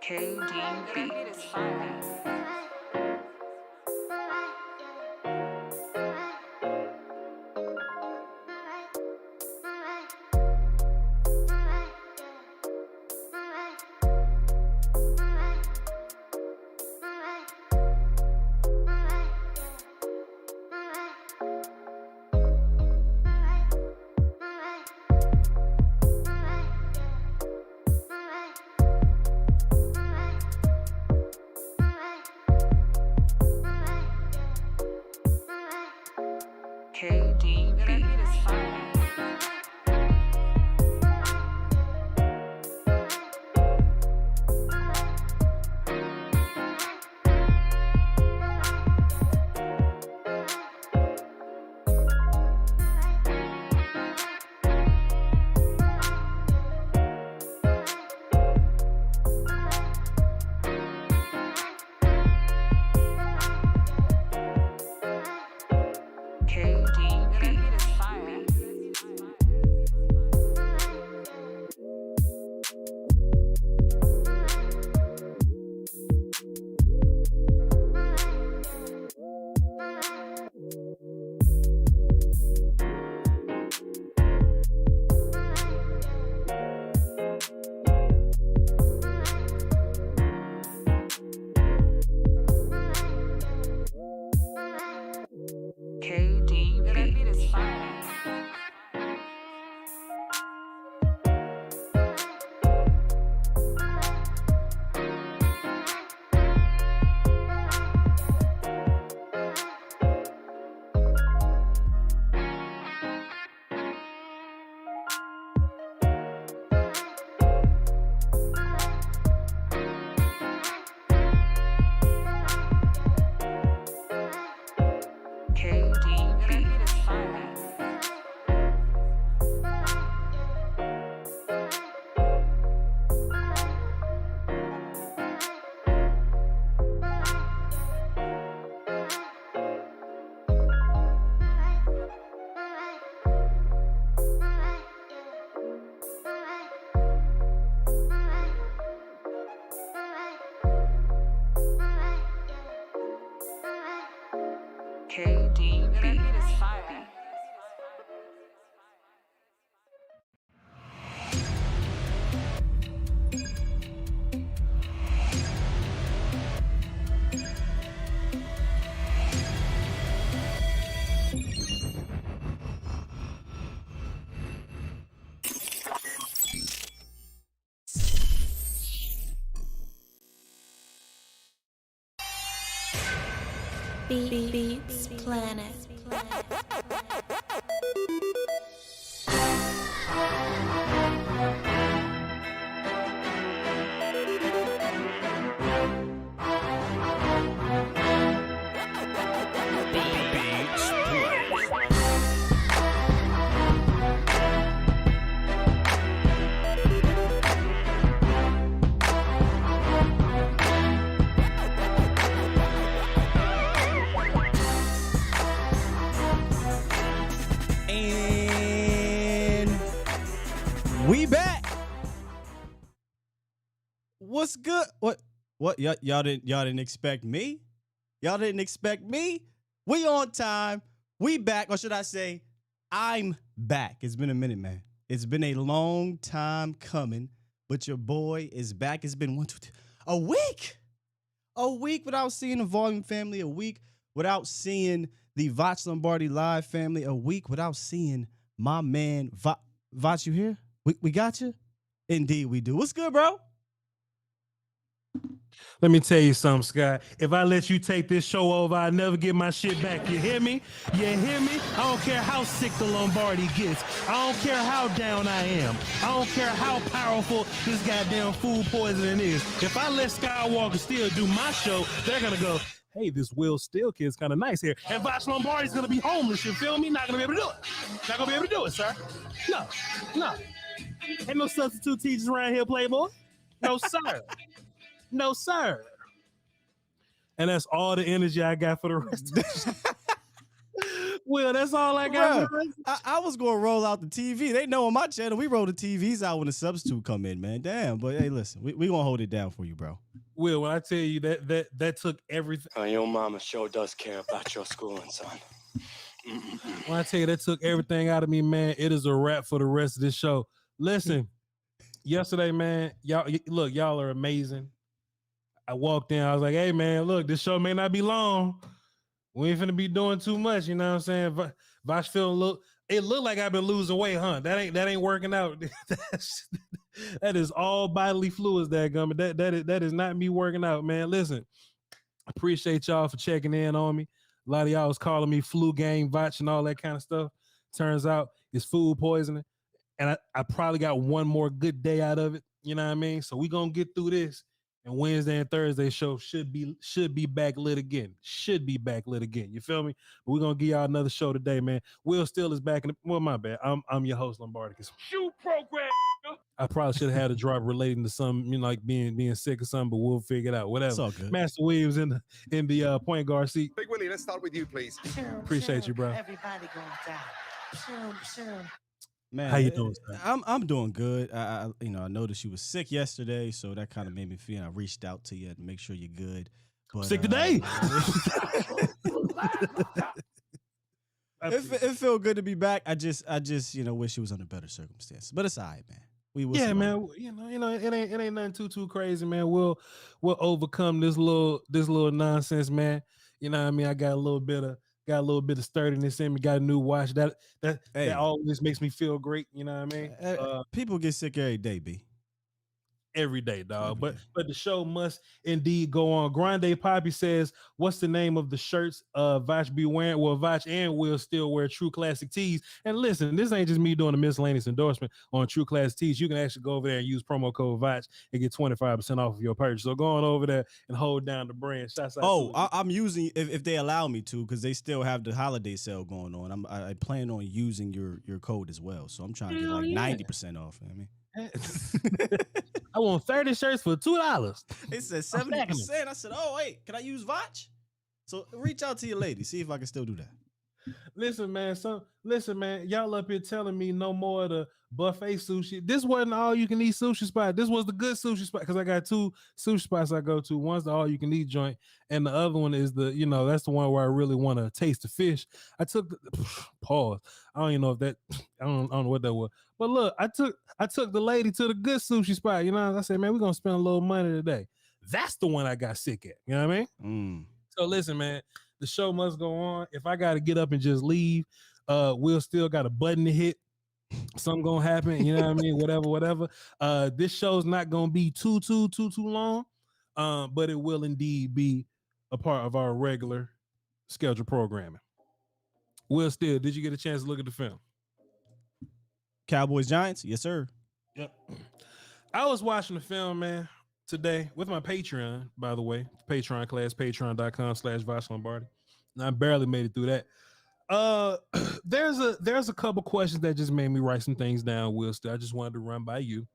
KD Beats. Beats Planet. We back. What's good? What? Y'all didn't expect me? Y'all didn't expect me? We on time. We back, or should I say, I'm back. It's been a minute, man. It's been a long time coming, but your boy is back. It's been a week without seeing the Volume family, a week without seeing the Voch Lombardi live family, a week without seeing my man Voch. You here? We got you? Indeed we do. What's good, bro? Let me tell you something, Sky. If I let you take this show over, I never get my shit back. You hear me? You hear me? I don't care how sick the Lombardi gets. I don't care how down I am. I don't care how powerful this goddamn food poisoning is. If I let Skywalker Steele do my show, they're going to go, hey, this Will Steele kid's kind of nice here. And Voch Lombardi's going to be homeless, you feel me? Not going to be able to do it. Not going to be able to do it, sir. No. Ain't no substitute teachers around here, Playboy. No, sir. No, sir. And that's all the energy I got for the rest of the show. Will, that's all I got. Bruh, I was gonna roll out the TV. They know on my channel we roll the TVs out when the substitute come in, man. Damn, but hey, listen, we gonna hold it down for you, bro. Will, when I tell you that took everything. Your mama sure does care about your schooling, son. When I tell you that took everything out of me, man, it is a wrap for the rest of this show. Listen, yesterday, man, y'all are amazing. I walked in, I was like, hey, man, look, this show may not be long. We ain't finna be doing too much, you know what I'm saying? Voch feeling it looked like I've been losing weight, huh? That ain't working out. That is all bodily fluids that that is not me working out, man. Listen, appreciate y'all for checking in on me. A lot of y'all was calling me flu game, Voch, and all that kind of stuff. Turns out it's food poisoning. And I probably got one more good day out of it. You know what I mean? So we gonna get through this. And Wednesday and Thursday show should be backlit again. Should be backlit again. You feel me? But we're gonna give y'all another show today, man. Will Steele is back in well, my bad. I'm your host, Lombardi. Shoe program. I probably should have had a drop relating to some, you know, like being sick or something, but we'll figure it out. Whatever. It's all good. Master Williams in the point guard seat. Big Willie, let's start with you, please. Appreciate you, bro. Everybody going down. Man, how you doing, sir? I'm doing good. I noticed you was sick yesterday, so that kind of made me feel. I reached out to you to make sure you're good. But, Sick today. It felt good to be back. I just wish it was under better circumstances. But it's all right, man. Yeah, man. You know, it ain't nothing too crazy, man. We'll overcome this little nonsense, man. You know what I mean? I got a little bit of sturdiness in me. Got a new watch that always makes me feel great. You know what I mean? People get sick every day, B. Every day, dog. But the show must indeed go on. Grande Poppy says, "What's the name of the shirts Voch be wearing?" Well, Voch and Will still wear True Classic tees. And listen, this ain't just me doing a miscellaneous endorsement on True Classic tees. You can actually go over there and use promo code Voch and get 25% off of your purchase. So go on over there and hold down the brand. Shouts out I'm using if they allow me to, because they still have the holiday sale going on. I plan on using your code as well. So I'm trying to get like 90% off. You know what I mean? I want 30 shirts for $2. It said 70%. I said, oh wait, can I use Voch? So reach out to your lady, see if I can still do that. Listen, man. Y'all up here telling me no more of the buffet sushi. This wasn't all you can eat sushi spot. This was the good sushi spot, because I got two sushi spots I go to. One's the all you can eat joint, and the other one is the, that's the one where I really want to taste the fish. I took pause. I don't even know if that. I don't know what that was. But look, I took the lady to the good sushi spot. I said, man, we're gonna spend a little money today. That's the one I got sick at. You know what I mean? So listen, man. The show must go on. If I got to get up and just leave, Will still got a button to hit. Something gonna happen. You know what I mean? Whatever. This show's not gonna be too long, but it will indeed be a part of our regular scheduled programming. Will Steele, did you get a chance to look at the film? Cowboys Giants, yes sir. Yep. I was watching the film, man, today with my Patreon, by the way, Patreon class, patreon.com/Voch Lombardi. And I barely made it through that. There's a couple questions that just made me write some things down, Will. Still, I just wanted to run by you.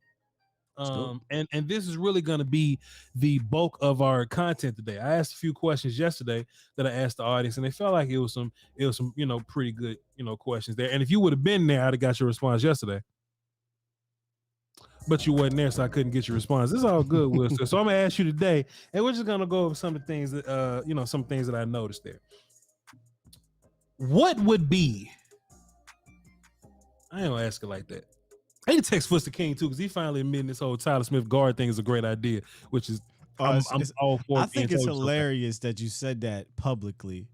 And this is really going to be the bulk of our content today. I asked a few questions yesterday that I asked the audience, and they felt like it was some pretty good questions there. And if you would have been there, I'd have got your response yesterday. But you wasn't there, so I couldn't get your response. It's all good, Will. So I'm gonna ask you today, and we're just gonna go over some of the things that some things that I noticed there. What would be? I ain't gonna ask it like that. I need to text Foster King too, because he finally admitted this whole Tyler Smith guard thing is a great idea, which is I'm all for. I think it's hilarious that you said that publicly,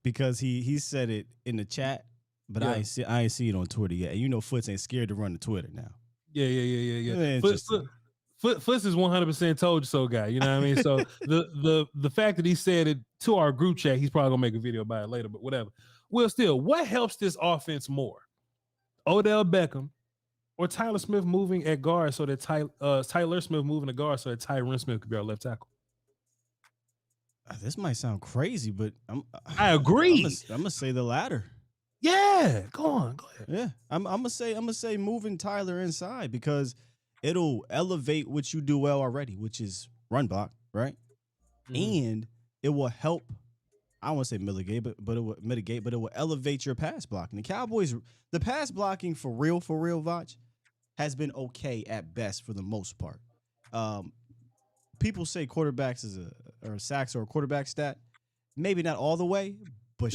because he said it in the chat, but I ain't see it on Twitter yet. And Foots ain't scared to run to Twitter now. Yeah. Foots is 100% told you so guy. You know what I mean? So the fact that he said it to our group chat, he's probably gonna make a video about it later. But whatever. Will, still, what helps this offense more? Odell Beckham or Tyler Smith moving at guard so that Tyler Smith moving to guard so that Tyron Smith could be our left tackle? This might sound crazy, but I agree. I'm gonna say the latter. Yeah, go ahead. Yeah, I'm gonna say moving Tyler inside, because it'll elevate what you do well already, which is run block, right? Mm-hmm. And it will help I don't want to say mitigate, but it will elevate your pass blocking. The Cowboys, the pass blocking for real, Voch, has been okay at best for the most part. People say quarterbacks or sacks are a quarterback stat. Maybe not all the way, but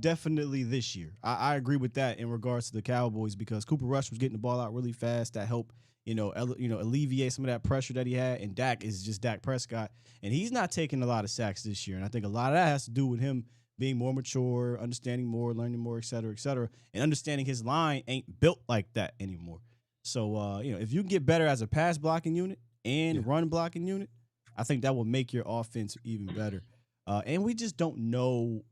definitely this year. I agree with that in regards to the Cowboys because Cooper Rush was getting the ball out really fast. That helped, alleviate some of that pressure that he had. And Dak is just Dak Prescott, and he's not taking a lot of sacks this year. And I think a lot of that has to do with him being more mature, understanding more, learning more, et cetera, and understanding his line ain't built like that anymore. So, if you can get better as a pass blocking unit and run blocking unit, I think that will make your offense even better. And we just don't know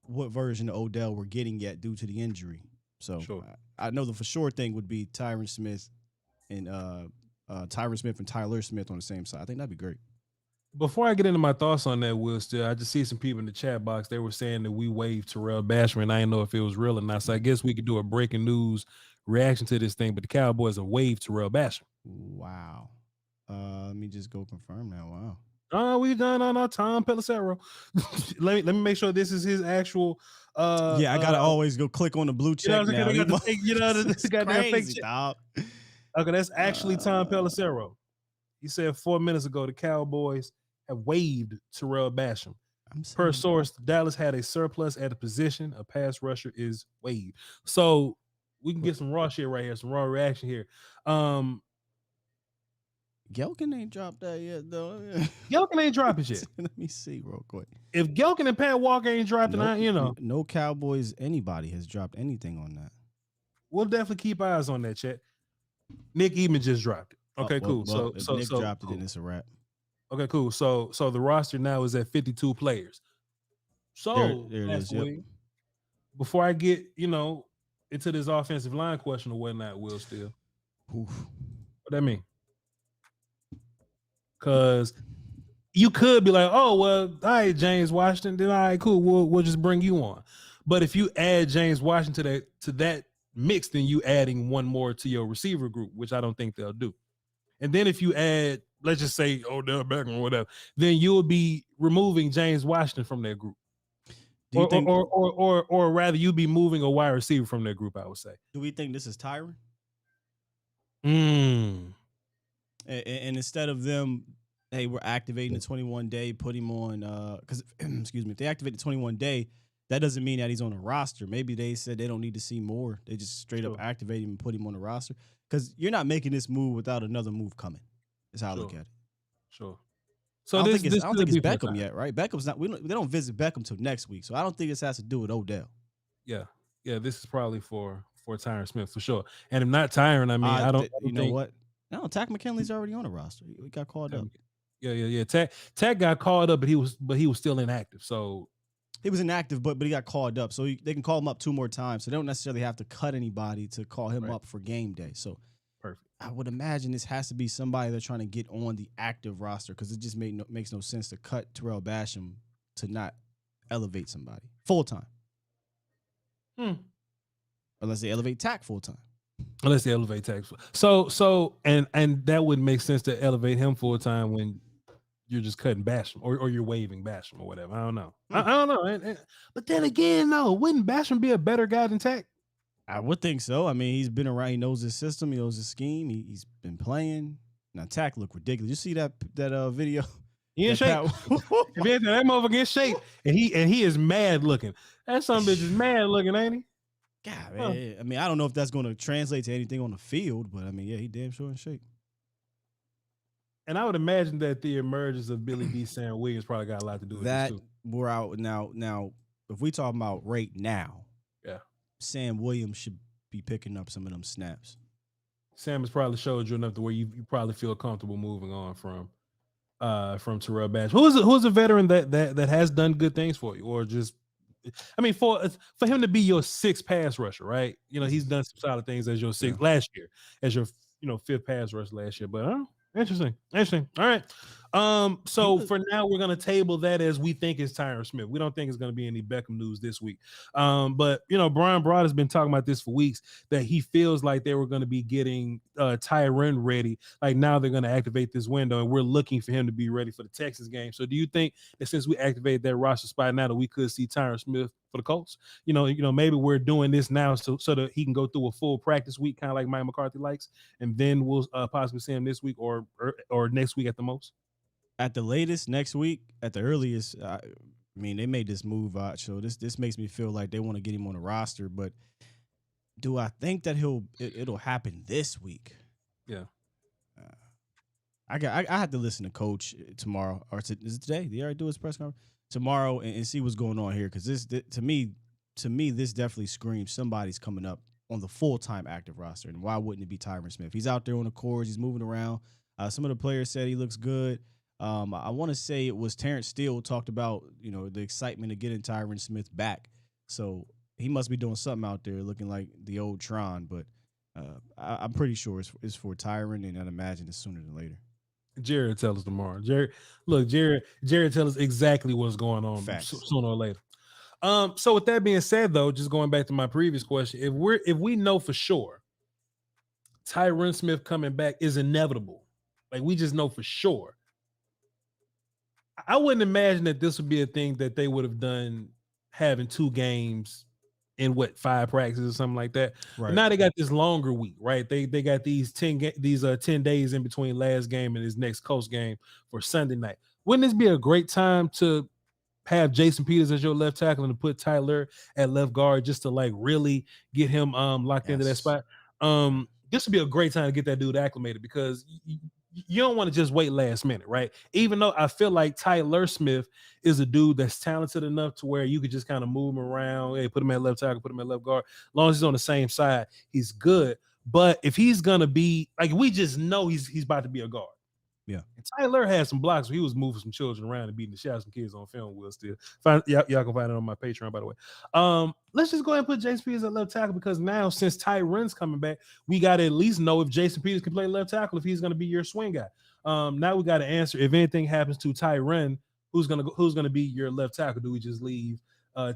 what version of Odell we're getting yet due to the injury. So I know the for sure thing would be Tyron Smith and Tyler Smith on the same side. I think that'd be great. Before I get into my thoughts on that, Will, still, I just see some people in the chat box. They were saying that we waived Terrell Basham, and I didn't know if it was real or not. So I guess we could do a breaking news reaction to this thing. But the Cowboys have waived Terrell Basham. Wow. Let me just go confirm that. Wow. We done on our Tom Pelissero. let me make sure this is his actual. I gotta always go click on the blue check now. This goddamn fake check. Dog. Okay, that's actually Tom Pelissero. He said 4 minutes ago the Cowboys have waived Terrell Basham. Per source, Dallas had a surplus at a position. A pass rusher is waived. So we can get some raw shit right here, some raw reaction here. Gelkin ain't dropped that yet, though. Gelkin ain't dropping shit. Let me see real quick. If Gelkin and Pat Walker ain't dropped, no Cowboys, anybody has dropped anything on that. We'll definitely keep eyes on that, chat. Nick Eatman just dropped it. Okay, cool. Well, if Nick dropped it, then it's a wrap. Okay, cool. So the roster now is at 52 players. So there it is. Yep. Before I get into this offensive line question or whatnot, Will Steele. What that mean? Because you could be like, oh, well, all right, James Washington, then all right, cool, we'll just bring you on. But if you add James Washington to that mix, then you adding one more to your receiver group, which I don't think they'll do. And then if you add, let's just say Odell Beckham or whatever, then you'll be removing James Washington from that group. Or rather, you'll be moving a wide receiver from that group, I would say. Do we think this is Tyron? And instead of them, hey, we're activating the 21-day, put him on, because, excuse me, if they activate the 21-day, that doesn't mean that he's on a roster. Maybe they said they don't need to see more. They just straight up activate him and put him on the roster. Because you're not making this move without another move coming. Is how I look at it. Sure. So I don't think it's Beckham yet, right? Beckham's not. They don't visit Beckham till next week, so I don't think this has to do with Odell. Yeah. This is probably for Tyron Smith for sure. And if not Tyron, I mean, I don't. You know what? No, Tack McKinley's already on the roster. He got called up. Yeah. Tack got called up, but he was still inactive. So he was inactive, but he got called up. So they can call him up 2 more times. So they don't necessarily have to cut anybody to call him up for game day. So perfect. I would imagine this has to be somebody they're trying to get on the active roster because it just makes no sense to cut Terrell Basham to not elevate somebody full time. Unless they elevate Tack full time. Unless they elevate Tack. So and that wouldn't make sense to elevate him full time when you're just cutting Basham or you're waiving Basham or whatever. I don't know. I don't know. But then again, no, wouldn't Basham be a better guy than Tack? I would think so. I mean, he's been around. He knows his system. He knows his scheme. He's been playing. Now, Tack look ridiculous. You see that video? He in shape. That motherfucker in shape, and he is mad looking. That son bitch is mad looking, ain't he? God, man. I mean, I don't know if that's going to translate to anything on the field, but I mean, yeah, he damn sure in shape. And I would imagine that the emergence of Billy D. Sam Williams probably got a lot to do with that. This too. We're out now. Now, if we talking about right now, Sam Williams should be picking up some of them snaps. Sam has probably showed you enough to where you probably feel comfortable moving on from Terrell Basham. Who's a veteran that has done good things for you, or just, I mean, for him to be your 6th pass rusher, right? He's done some solid things as your 6th last year, as your 5th pass rusher last year. But interesting. All right. So for now, we're gonna table that as we think it's Tyron Smith. We don't think it's gonna be any Beckham news this week. But Brian Broad has been talking about this for weeks, that he feels like they were gonna be getting Tyron ready. Like now they're gonna activate this window, and we're looking for him to be ready for the Texans game. So do you think that since we activated that roster spot now, that we could see Tyron Smith for the Colts? Maybe we're doing this now so that he can go through a full practice week, kind of like Mike McCarthy likes, and then we'll possibly see him this week or next week at the most. At the latest, next week. At the earliest, I mean, they made this move out, so this makes me feel like they want to get him on the roster. But do I think that it'll happen this week? Yeah. I have to listen to Coach tomorrow, or is it today? Did he already do his press conference? Tomorrow and see what's going on here, because this to me this definitely screams somebody's coming up on the full-time active roster. And why wouldn't it be Tyron Smith? He's out there on the course, he's moving around. Some of the players said he looks good. I want to say it was Terrence Steele talked about the excitement of getting Tyron Smith back. So he must be doing something out there, looking like the old Tron. But I'm pretty sure it's for Tyron, and I'd imagine it's sooner than later. Jared tell us tomorrow. Jared tell us exactly what's going on sooner or later. So with that being said, though, just going back to my previous question, if we know for sure Tyron Smith coming back is inevitable, like we just know for sure, I wouldn't imagine that this would be a thing that they would have done, having 2 games in 5 practices or something like that. Right. But now they got this longer week, right? They got these 10 days in between last game and his next Coast game for Sunday night. Wouldn't this be a great time to have Jason Peters as your left tackle and to put Tyler at left guard, just to like really get him locked into that spot? This would be a great time to get that dude acclimated, because you don't want to just wait last minute, right? Even though I feel like Tyler Smith is a dude that's talented enough to where you could just kind of move him around. Hey, put him at left tackle, put him at left guard. As long as he's on the same side, he's good. But if he's gonna be like, we just know he's about to be a guard. Yeah. And Tyler had some blocks where he was moving some children around and beating the shit out of some kids on film. Will still y'all can find it on my Patreon, by the way. Let's just go ahead and put Jason Peters at left tackle, because now, since Tyron's coming back, we got to at least know if Jason Peters can play left tackle, if he's going to be your swing guy. Now we got to answer, if anything happens to Tyron, who's gonna be your left tackle? Do we just leave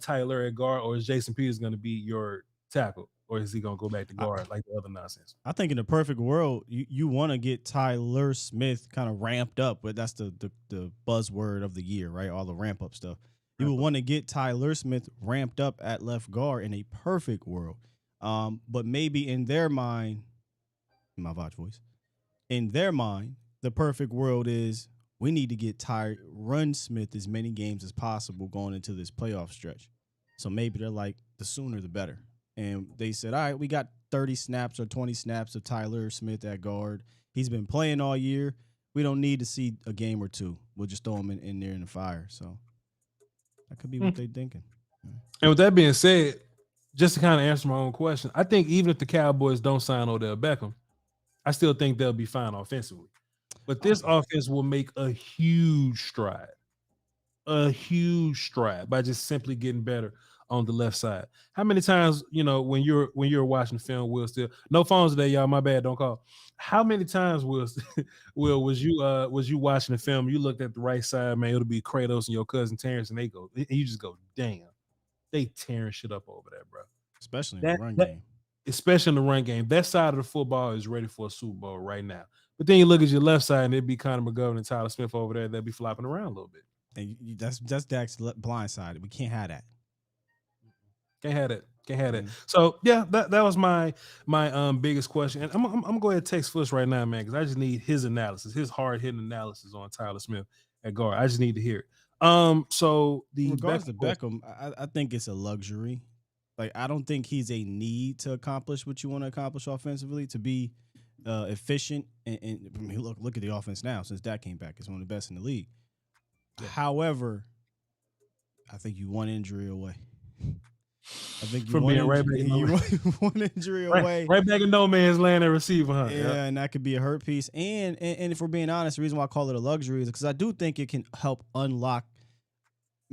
Tyler at guard, or is Jason Peters going to be your tackle? Or is he going to go back to guard like the other nonsense? I think in the perfect world, you want to get Tyler Smith kind of ramped up, but that's the buzzword of the year, right? All the ramp up stuff. You would want to get Tyler Smith ramped up at left guard in a perfect world. But maybe in their mind, my Voch voice, in their mind, the perfect world is we need to get Tyron Smith as many games as possible going into this playoff stretch. So maybe they're like, the sooner the better. And they said, all right, we got 30 snaps or 20 snaps of Tyler Smith at guard. He's been playing all year. We don't need to see a game or two. We'll just throw him in there in the fire. So that could be what they're thinking. And with that being said, just to kind of answer my own question, I think even if the Cowboys don't sign Odell Beckham, I still think they'll be fine offensively. But this offense will make a huge stride by just simply getting better on the left side. How many times, when you're watching film, Will, still no phones today, y'all, my bad, don't call. How many times was you watching the film, you looked at the right side, man, it'll be Kratos and your cousin Terrence, and you just go, damn, they tearing shit up over there, bro. Especially in the run game. Especially in the run game. That side of the football is ready for a Super Bowl right now. But then you look at your left side, and it'd be Connor McGovern and Tyler Smith over there. They'll be flopping around a little bit. And that's Dak's blind side. We can't have that. Can't have it. So yeah, that was my biggest question. And I'm gonna go ahead and text Fuss right now, man, because I just need his analysis, his hard hitting analysis on Tyler Smith at guard. I just need to hear it. So the regards to Beckham, I think it's a luxury. Like, I don't think he's a need to accomplish what you want to accomplish offensively, to be efficient. And I mean, look at the offense now. Since Dak came back, it's one of the best in the league. Yeah. However, I think you one injury away. I think you from being right back one injury away, right back in no man's land at receiver, huh? Yeah, and that could be a hurt piece. And if we're being honest, the reason why I call it a luxury is because I do think it can help unlock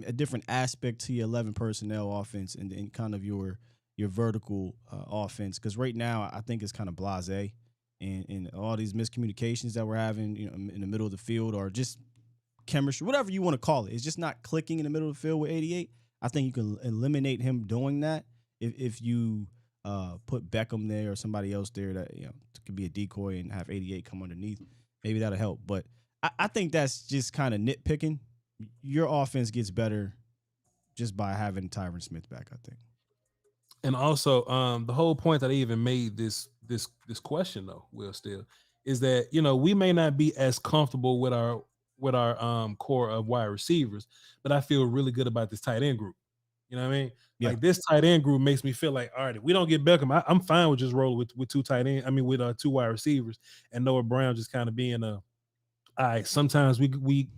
a different aspect to your 11 personnel offense and kind of your vertical offense. Because right now, I think it's kind of blasé, and all these miscommunications that we're having, in the middle of the field, or just chemistry, whatever you want to call it. It's just not clicking in the middle of the field with 88. I think you can eliminate him doing that if you put Beckham there or somebody else there that could be a decoy and have 88 come underneath. Maybe that'll help. But I think that's just kind of nitpicking. Your offense gets better just by having Tyron Smith back, I think. And also, the whole point that I even made this question though, Will Steele, is that we may not be as comfortable with our core of wide receivers, but I feel really good about this tight end group. You know what I mean? Yeah. Like this tight end group makes me feel like, all right, if we don't get Beckham, I'm fine with just rolling with two tight end. I mean, with two wide receivers and Noah Brown just kind of being all right. Sometimes we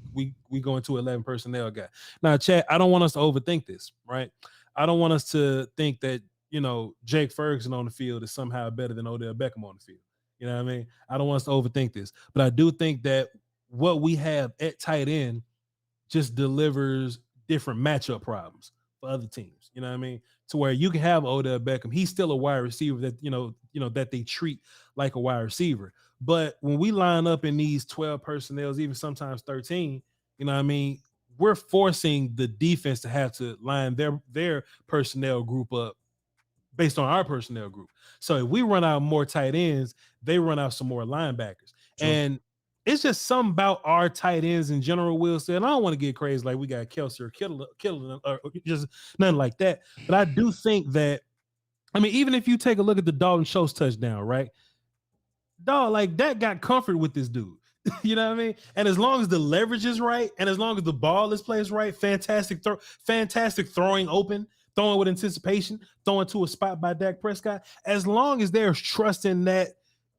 go into 11 personnel guy. Now, Chad, I don't want us to overthink this, right? I don't want us to think that Jake Ferguson on the field is somehow better than Odell Beckham on the field. You know what I mean? I don't want us to overthink this, but I do think that what we have at tight end just delivers different matchup problems for other teams. You know what I mean? To where you can have Odell Beckham, he's still a wide receiver that that they treat like a wide receiver. But when we line up in these 12 personnels, even sometimes 13, you know what I mean? We're forcing the defense to have to line their personnel group up based on our personnel group. So if we run out more tight ends, they run out some more linebackers. Sure. And it's just something about our tight ends in general, Will say, and I don't want to get crazy like we got Kelsey or Kittle or just nothing like that. But I do think that, I mean, even if you take a look at the Dalton Schultz touchdown, right? Dog, like that got comfort with this dude. You know what I mean? And as long as the leverage is right, and as long as the ball is placed right, fantastic throwing open, throwing with anticipation, throwing to a spot by Dak Prescott, as long as there's trust in that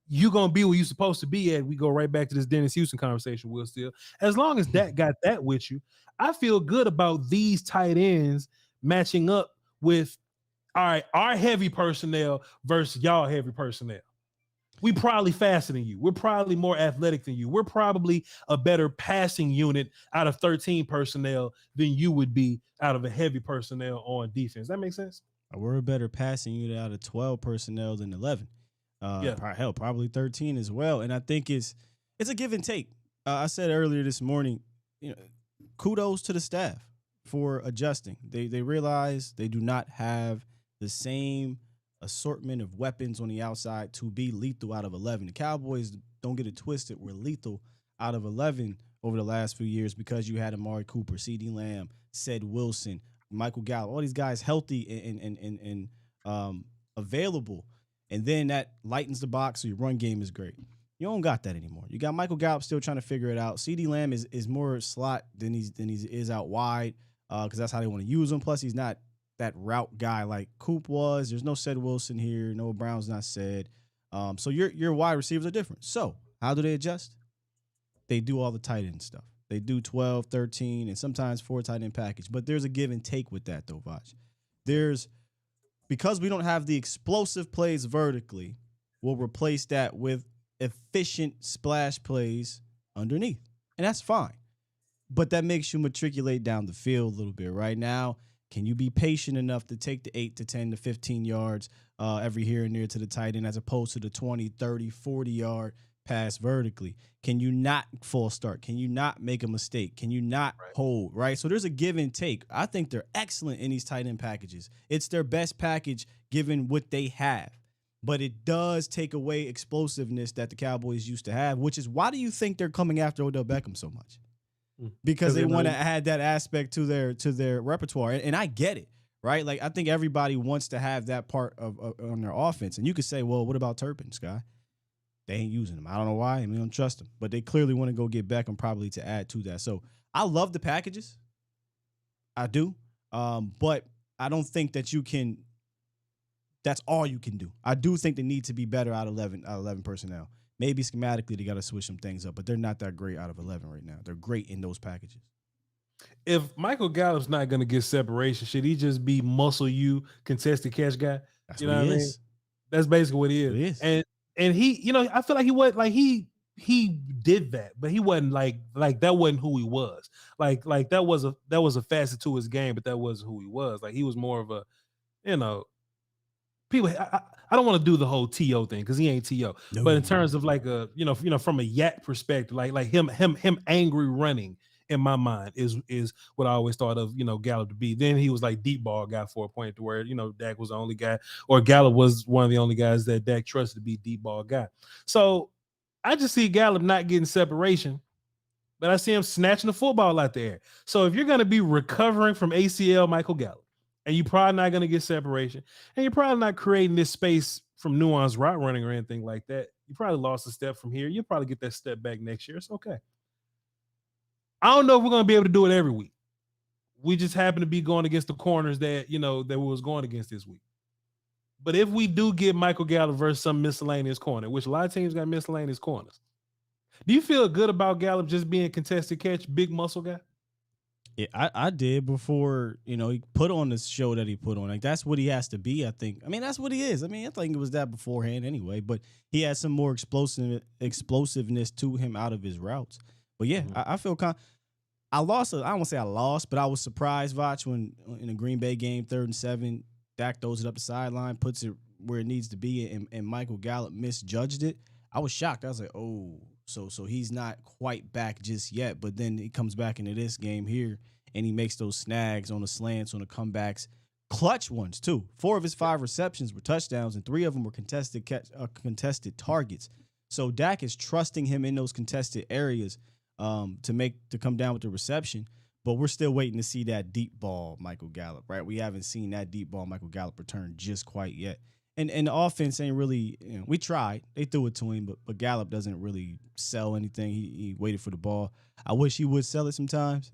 you're going to be where you're supposed to be at, we go right back to this Dennis Houston conversation, Will Steele. As long as Dak got that with you, I feel good about these tight ends matching up with, all right, our heavy personnel versus y'all heavy personnel. We probably faster than you. We're probably more athletic than you. We're probably a better passing unit out of 13 personnel than you would be out of a heavy personnel on defense. That makes sense? We're a better passing unit out of 12 personnel than 11. Probably 13 as well. And I think it's a give and take. I said earlier this morning, kudos to the staff for adjusting. They realize they do not have the same assortment of weapons on the outside to be lethal out of 11. The Cowboys, don't get it twisted, were lethal out of 11 over the last few years because you had Amari Cooper, CeeDee Lamb, Ced Wilson, Michael Gallup, all these guys healthy and available. And then that lightens the box, so your run game is great. You don't got that anymore. You got Michael Gallup still trying to figure it out. CeeDee Lamb is more slot than he is out wide because that's how they want to use him. Plus, he's not that route guy like Coop was. There's no Ced Wilson here. Noah Brown's not said. So your wide receivers are different. So how do they adjust? They do all the tight end stuff. They do 12, 13, and sometimes 4 tight end package. But there's a give and take with that, though, Voch. Because we don't have the explosive plays vertically, we'll replace that with efficient splash plays underneath. And that's fine. But that makes you matriculate down the field a little bit. Right now, can you be patient enough to take the 8 to 10 to 15 yards every here and there to the tight end as opposed to the 20, 30, 40-yard pass vertically? Can you not false start? Can you not make a mistake? Can you not hold, right? So there's a give and take. I think they're excellent in these tight end packages. It's their best package given what they have. But it does take away explosiveness that the Cowboys used to have, which is why do you think they're coming after Odell Beckham so much? Because they want to add that aspect to their repertoire. And I get it, right? Like, I think everybody wants to have that part of on their offense. And you could say, well, what about Turpin, Sky? They ain't using him. I don't know why. We don't trust him. But they clearly want to go get Beckham probably to add to that. So I love the packages. I do. But I don't think that you can – that's all you can do. I do think they need to be better out of 11 personnel. Maybe schematically they got to switch some things up, but they're not that great out of 11 right now. They're great in those packages. If Michael Gallup's not going to get separation, should he just be muscle you, contested catch guy? That's what he is. That's basically what he is. It is. And he, I feel like he was like he did that, but he wasn't like that wasn't who he was. Like that was a facet to his game, but that wasn't who he was. Like he was more of a, people. I don't want to do the whole T.O. thing because he ain't T.O. No. But in terms of like a, from a yak perspective, like him angry running in my mind is what I always thought of, Gallup to be. Then he was like deep ball guy for a point to where, Dak was the only guy, or Gallup was one of the only guys that Dak trusted to be deep ball guy. So I just see Gallup not getting separation, but I see him snatching the football out there. So if you're going to be recovering from ACL Michael Gallup, and you're probably not going to get separation, and you're probably not creating this space from nuanced route running or anything like that, you probably lost a step from here. You'll probably get that step back next year. It's okay. I don't know if we're going to be able to do it every week. We just happen to be going against the corners that, that we was going against this week. But if we do get Michael Gallup versus some miscellaneous corner, which a lot of teams got miscellaneous corners, do you feel good about Gallup just being contested catch, big muscle guy? Yeah, I did before, he put on this show that he put on. Like, that's what he has to be, I think. I mean, that's what he is. I mean, I think it was that beforehand anyway, but he had some more explosiveness to him out of his routes. But yeah, I feel I lost. I don't want to say I lost, but I was surprised, Voch, when in the Green Bay game, 3rd and 7, Dak throws it up the sideline, puts it where it needs to be, and Michael Gallup misjudged it. I was shocked. I was like, oh, so he's not quite back just yet. But then he comes back into this game here, and he makes those snags on the slants, on the comebacks, clutch ones too. 4 of his 5 receptions were touchdowns, and 3 of them were contested targets. So Dak is trusting him in those contested areas to come down with the reception. But we're still waiting to see that deep ball Michael Gallup, right? We haven't seen that deep ball Michael Gallup return just quite yet. And the offense ain't really, we tried. They threw it to him, but Gallup doesn't really sell anything. He waited for the ball. I wish he would sell it sometimes,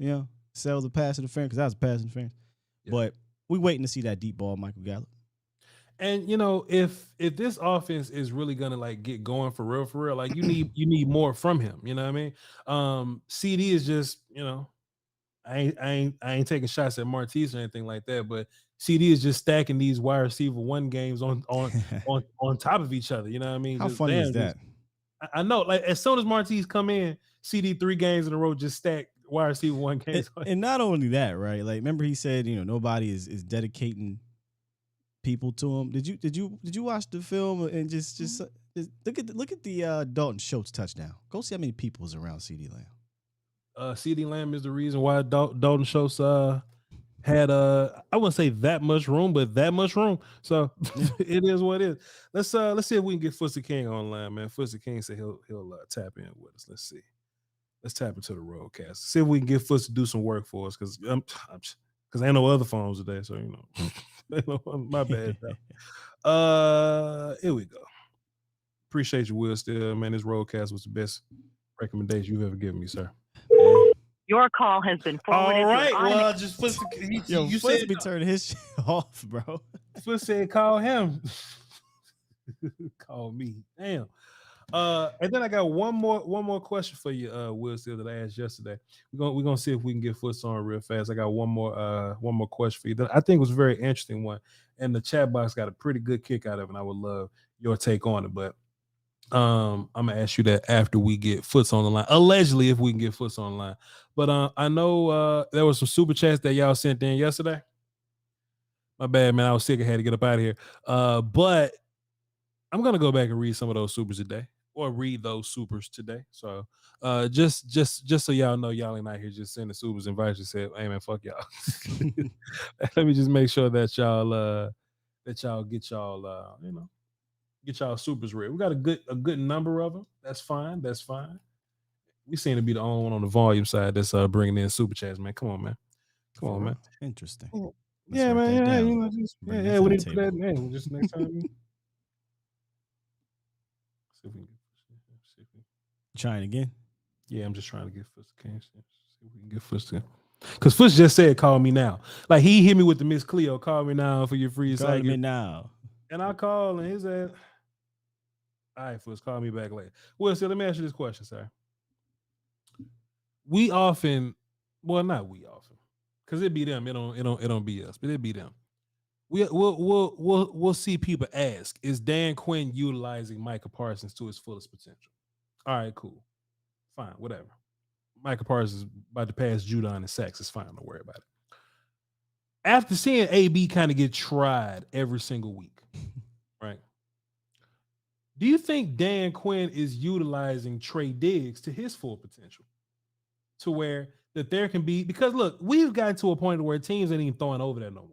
sell the pass interference, because that was pass interference. Yeah. But we waiting to see that deep ball Michael Gallup. And if this offense is really gonna like get going for real, like you need more from him. You know what I mean? CD is just, I ain't taking shots at Martise or anything like that, but CD is just stacking these wide receiver 1 games on top of each other. You know what I mean? How funny is that? I know. Like, as soon as Martise come in, CD 3 games in a row just stack wide receiver 1 games. And not only that, right? Like, remember he said, nobody is dedicating people to him. Did you watch the film and just look at the Dalton Schultz touchdown? Go see how many people is around CD Lamb. CD Lamb is the reason why Dalton Schultz had I wouldn't say that much room, but that much room. So it is what it is. Let's see if we can get Footsie King online, man. Footsie King said he'll tap in with us. Let's see. Let's tap into the roadcast. See if we can get Footsie to do some work for us, because ain't no other phones today. So my bad. Here we go. Appreciate you, Will. Still, man, this roadcast was the best recommendation you've ever given me, sir. Your call has been forwarded. All right, well, just you said be turning his shit off, bro. Foot said call him. Call me. Damn. And then I got one more question for you, Will, Steele, that I asked yesterday. We're gonna see if we can get Foots on real fast. I got one more question for you that I think was a very interesting one, and the chat box got a pretty good kick out of it, and I would love your take on it. But I'm gonna ask you that after we get Foots on the line. Allegedly, if we can get Foots on the line. But I know there was some super chats that y'all sent in yesterday. My bad, man. I was sick. I had to get up out of here. But I'm gonna go back and read some of those supers today, or read those supers today. So just so y'all know, y'all ain't out here just sending supers. Invite you, say, hey man, fuck y'all. Let me just make sure that y'all get y'all get y'all supers ready. We got a good number of them. That's fine. We seem to be the only one on the volume side that's bringing in super chats, man. Come on, man. Man. Interesting. Yeah, man. Yeah, we need to put that in. Just next time. See if we can trying again. Yeah, I'm just trying to get Foots. See if we can get Foots to. Because Foots just said, "Call me now." Like, he hit me with the Miss Cleo. Call me now for your free. Call me now. And I call, and he said, "All right, Foots, call me back later." Well, so let me ask you this question, sir. We often, well, not we often, because it be them. It don't be us, but it be them. We'll see people ask, is Dan Quinn utilizing Micah Parsons to his fullest potential? All right, cool. Fine, whatever. Micah Parsons is about to pass Judon and sacks. It's fine. Don't worry about it. After seeing AB kind of get tried every single week, right? Do you think Dan Quinn is utilizing Trey Diggs to his full potential? To where that there can be, because look, we've gotten to a point where teams ain't even throwing over there no more.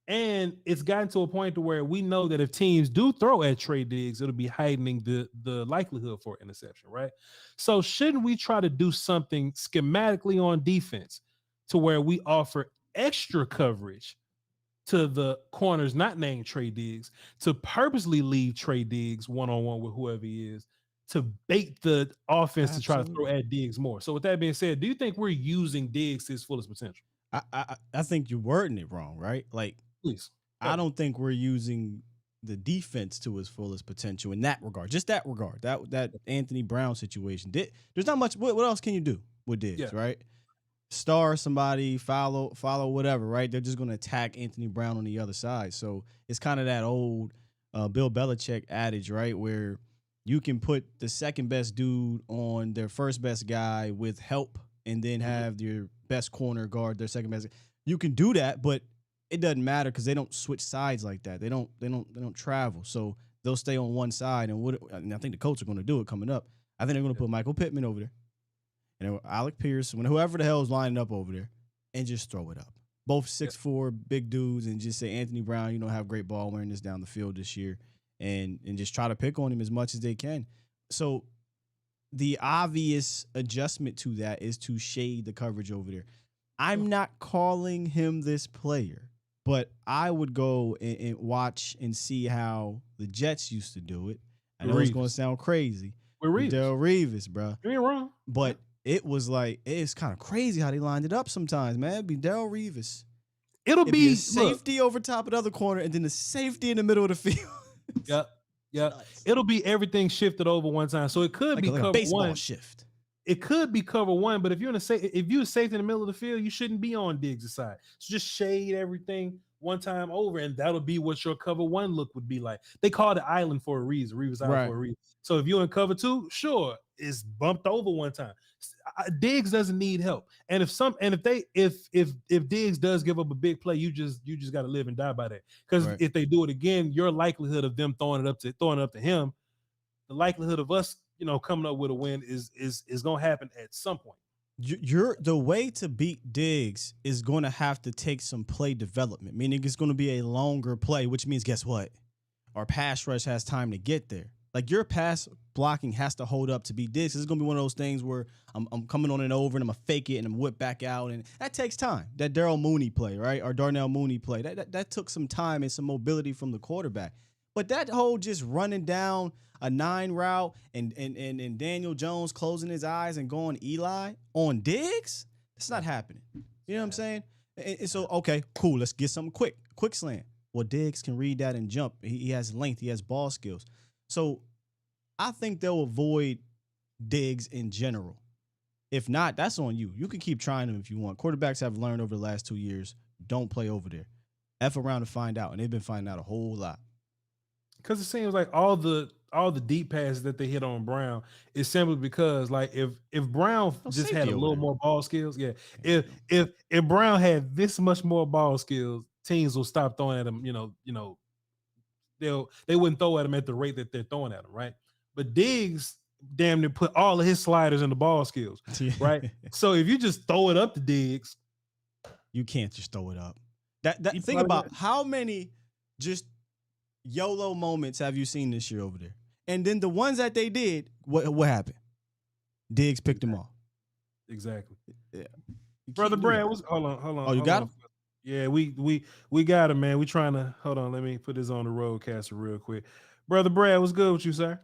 And it's gotten to a point to where we know that if teams do throw at Trey Diggs, it'll be heightening the likelihood for interception, right? So shouldn't we try to do something schematically on defense to where we offer extra coverage to the corners not named Trey Diggs, to purposely leave Trey Diggs one-on-one with whoever he is, to bait the offense to try to throw at Diggs more? So with that being said, do you think we're using Diggs to his fullest potential? I think you're wording it wrong, right? Like, please. I don't think we're using the defense to his fullest potential in that regard. Just that regard. That Anthony Brown situation. There's not much. What else can you do with Diggs, right? Star somebody, follow whatever, right? They're just going to attack Anthony Brown on the other side. So it's kind of that old Bill Belichick adage, right, where you can put the second best dude on their first best guy with help, and then have your best corner guard their second best. You can do that, but it doesn't matter because they don't switch sides like that. They don't travel, so they'll stay on one side. And I think the Colts are going to do it coming up. I think they're going to put Michael Pittman over there, and Alec Pierce, whoever the hell is lining up over there, and just throw it up. Both 6'4" big dudes, and just say, Anthony Brown, you don't have great ball awareness down the field this year, and just try to pick on him as much as they can. So the obvious adjustment to that is to shade the coverage over there. I'm not calling him this player, but I would go and watch and see how the Jets used to do it. I know it's going to sound crazy. Odell Revis, bro. You ain't wrong. But it was like, it's kind of crazy how they lined it up sometimes, man. It'd be Odell Revis. It'd be a safety over top of the other corner, and then the safety in the middle of the field. Yep. It'll be everything shifted over one time. So it could be cover baseball one. Shift. It could be cover one, but if you're safe in the middle of the field, you shouldn't be on Diggs' side. So just shade everything one time over, and that'll be what your cover one look would be like. They call it island for a reason. Revis island for a reason. So if you're in cover two, sure, it's bumped over one time. Diggs doesn't need help, and if Diggs does give up a big play, you just got to live and die by that. Because if they do it again, your likelihood of them throwing it up to him, the likelihood of us, coming up with a win is gonna happen at some point. The way to beat Diggs is going to have to take some play development, meaning it's going to be a longer play, which means, guess what? Our pass rush has time to get there. Like, your pass blocking has to hold up to beat Diggs. It's going to be one of those things where I'm coming on and over, and I'm going to fake it and I'm whip back out. And that takes time. That Darnell Mooney play, right? Or Darnell Mooney play. That took some time and some mobility from the quarterback. But that whole just running down a 9 route and Daniel Jones closing his eyes and going Eli on Diggs, it's not happening. You know what I'm saying? And so, okay, cool. Let's get something quick slant. Well, Diggs can read that and jump. He has length. He has ball skills. So I think they'll avoid Diggs in general. If not, that's on you. You can keep trying them if you want. Quarterbacks have learned over the last 2 years, don't play over there. F around to find out, and they've been finding out a whole lot. Because it seems like all the deep passes that they hit on Brown is simply because, like, if Brown just had a little more ball skills, if Brown had this much more ball skills, teams will stop throwing at him. They wouldn't throw at him at the rate that they're throwing at him, right? But Diggs damn near put all of his sliders in the ball skills, right? So if you just throw it up to Diggs, you can't just throw it up. Think about how many just YOLO moments have you seen this year over there? And then the ones that they did, what happened? Diggs picked them off. Exactly. Yeah. Brother Brad, hold on. Oh, you got him? Yeah, we got him, man. We trying to hold on. Let me put this on the roadcaster real quick. Brother Brad, what's good with you, sir?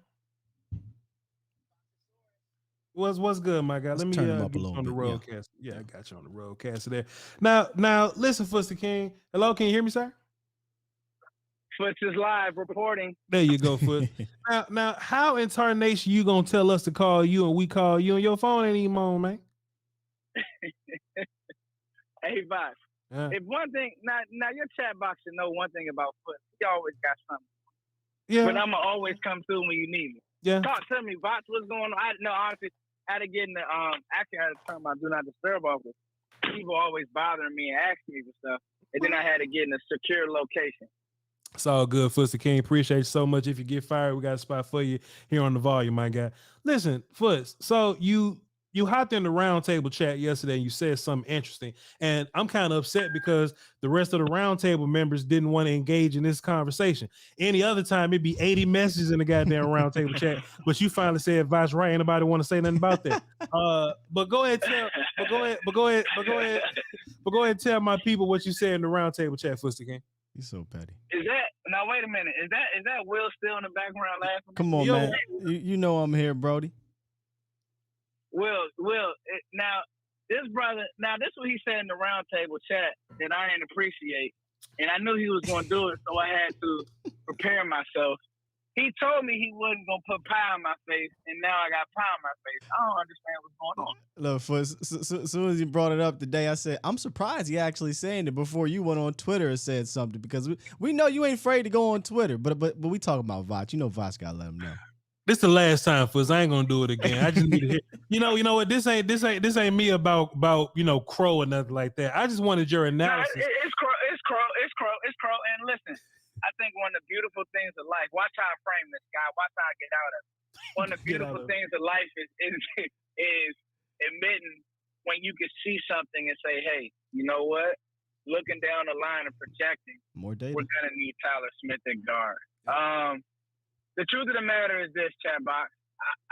What's good, my guy? Let me turn him up get a little on the bit, roadcaster. Yeah, I got you on the roadcaster there. Now, listen, Fuster King. Hello, can you hear me, sir? Foots is live reporting. There you go, Foot. now, how in tarnation you gonna tell us to call you and we call you and your phone ain't even on, man? Hey, Voch. If one thing, now your chat box should know one thing about Foot. He always got something. Yeah. But I'ma always come through when you need me. Yeah. Talk to me, Voch. What's going on? Honestly, I had to get in the actually I had to turn my do not disturb off. People always bothering me and asking me for stuff, and then I had to get in a secure location. It's all good, Fuster King. Appreciate you so much. If you get fired, we got a spot for you here on the volume, my guy. Listen, Fuss, so you you hopped in the roundtable chat yesterday and you said something interesting. And I'm kind of upset because the rest of the roundtable members didn't want to engage in this conversation. Any other time, it'd be 80 messages in the goddamn roundtable chat. But you finally said, Voch, right? Anybody want to say nothing about that? But go ahead and tell my people what you said in the roundtable chat, Fuster King. He's so petty. Is that now? Wait a minute. Is that Will still in the background laughing? Come on, man. You know I'm here, Brody. Will, now this brother, this is what he said in the roundtable chat that I didn't appreciate, and I knew he was going to do it, so I had to prepare myself. He told me he wasn't going to put pie on my face, and now I got pie on my face. I don't understand what's going on. Look, as soon as you brought it up today, I said, I'm surprised he actually saying it before you went on Twitter and said something, because we know you ain't afraid to go on Twitter, but we talking about Voch. You know Voch got to let him know. This the last time, Fuzz. I ain't gonna do it again. I just need to hear. You know what? This ain't me about Crow or nothing like that. I just wanted your analysis. No, it's Crow. And listen, I think one of the beautiful things of life. Watch how I frame this, guy. Watch how I get out of it. One of the beautiful things of life is admitting when you can see something and say, "Hey, you know what? Looking down the line and projecting, More data. We're gonna need Tyler Smith at guard." The truth of the matter is this, Chat Box.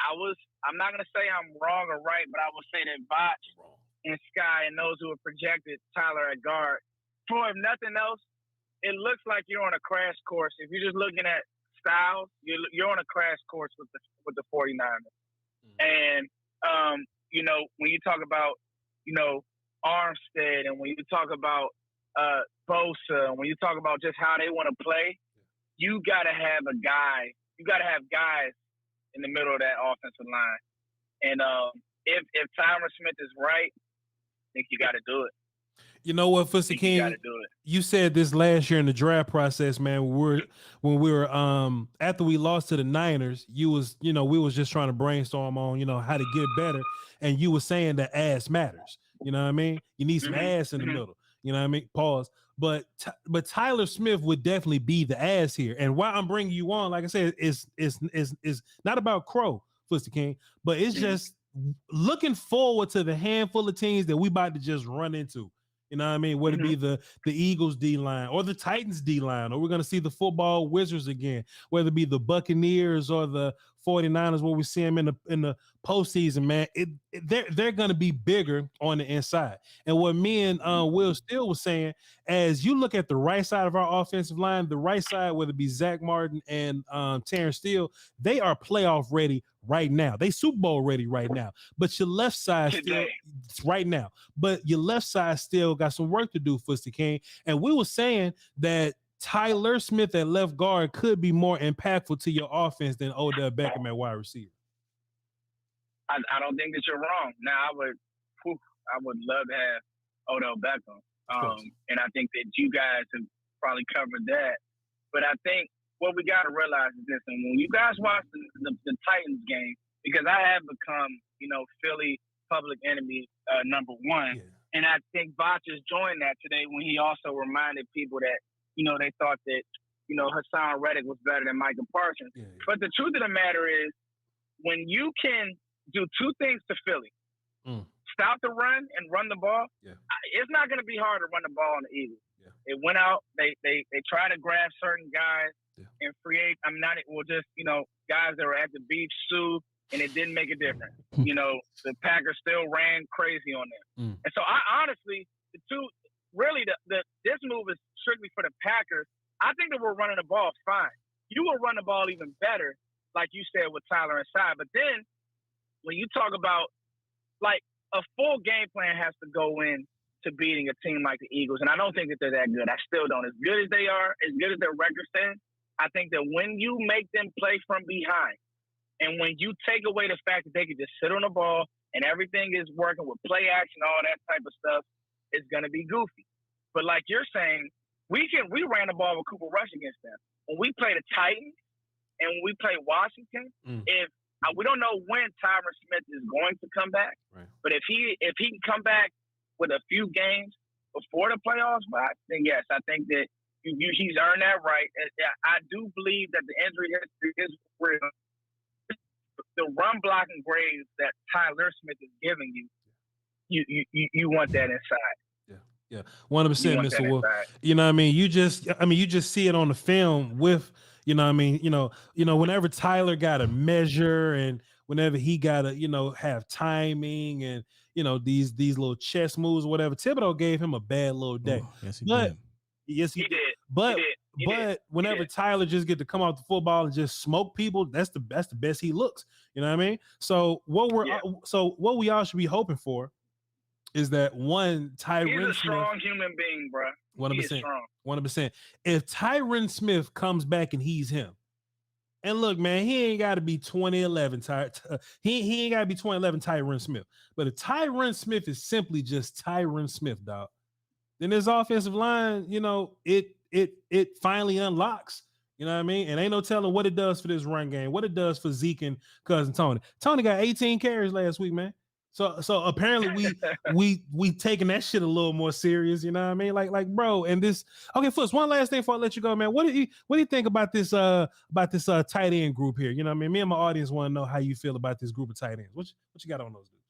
I'm not going to say I'm wrong or right, but I will say that Voch and Sky and those who have projected Tyler at guard, for if nothing else, it looks like you're on a crash course. If you're just looking at styles, you're on a crash course with the 49ers. And, when you talk about, Armstead, and when you talk about Bosa, and when you talk about just how they want to play, you got to have a guy. You got to have guys in the middle of that offensive line. And if Tyron Smith is right, I think you got to do it. You know what, Fuster King? You said this last year in the draft process, man. When we were after we lost to the Niners, we was just trying to brainstorm on, how to get better. And you were saying that ass matters. You know what I mean? You need some ass in the middle. You know what I mean? Pause. But Tyler Smith would definitely be the ass here. And why I'm bringing you on, like I said, is not about Crow, Fuster King, but it's just looking forward to the handful of teams that we about to just run into. You know what I mean? Whether it be the Eagles D-line or the Titans D-line, or we're going to see the football Wizards again, whether it be the Buccaneers or the 49ers, where we see them in the postseason, man. They're going to be bigger on the inside. And what me and Will Steele was saying, as you look at the right side of our offensive line, the right side, whether it be Zach Martin and Terrence Steele, they are playoff ready right now. They Super Bowl ready right now. But your left side still right now. But your left side still got some work to do, Fuster King. And we were saying that Tyler Smith at left guard could be more impactful to your offense than Odell Beckham at wide receiver. I don't think that you're wrong. Now, I would love to have Odell Beckham. And I think that you guys have probably covered that. But I think what we got to realize is this, and when you guys watch the Titans game, because I have become, Philly public enemy number one, and I think Voch has joined that today when he also reminded people that, they thought that, Hassan Reddick was better than Micah Parsons. But the truth of the matter is, when you can do two things to Philly, stop the run and run the ball, it's not going to be hard to run the ball on the Eagles. It went out, they tried to grab certain guys and guys that were at the beach, Sue, and it didn't make a difference. The Packers still ran crazy on them. And so I honestly, this move is strictly for the Packers. I think that we're running the ball fine. You will run the ball even better, like you said, with Tyler inside. But then when you talk about, like, a full game plan has to go in to beating a team like the Eagles. And I don't think that they're that good. I still don't. As good as they are, as good as their record says, I think that when you make them play from behind, and when you take away the fact that they can just sit on the ball and everything is working with play action, all that type of stuff, it's going to be goofy. But like you're saying, we ran the ball with Cooper Rush against them. When we play the Titans and when we play Washington, we don't know when Tyron Smith is going to come back, but if he can come back with a few games before the playoffs, then yes, I think that he's earned that right. I do believe that the injury history is real. the run blocking grades that Tyler Smith is giving you want that inside. Yeah, 100%, You want Mr. that Wolf. inside. You know what I mean? You just see it on the film with, you know what I mean? Whenever Tyler got to measure and whenever he got to, have timing and, these little chess moves or whatever, Thibodeau gave him a bad little day. Oh, yes, he But did. yes, he He did. But He did. whenever Tyler just get to come off the football and just smoke people, that's the best he looks. You know what I mean? So what we all should be hoping for is that one, Tyron He's a strong human being, bro. 100%. 100%. If Tyron Smith comes back and he's him, and look, man, he ain't got to be 2011. He ain't got to be 2011 Tyron Smith. But if Tyron Smith is simply just Tyron Smith, dog, then this offensive line, it finally unlocks. You know what I mean? And ain't no telling what it does for this run game, what it does for Zeke and cousin Tony. Tony got 18 carries last week, man. So apparently we taking that shit a little more serious. You know what I mean? Like bro. And this, okay, Foots, one last thing before I let you go, man. What do you think about this tight end group here? You know what I mean? Me and my audience want to know how you feel about this group of tight ends. What you got on those dudes?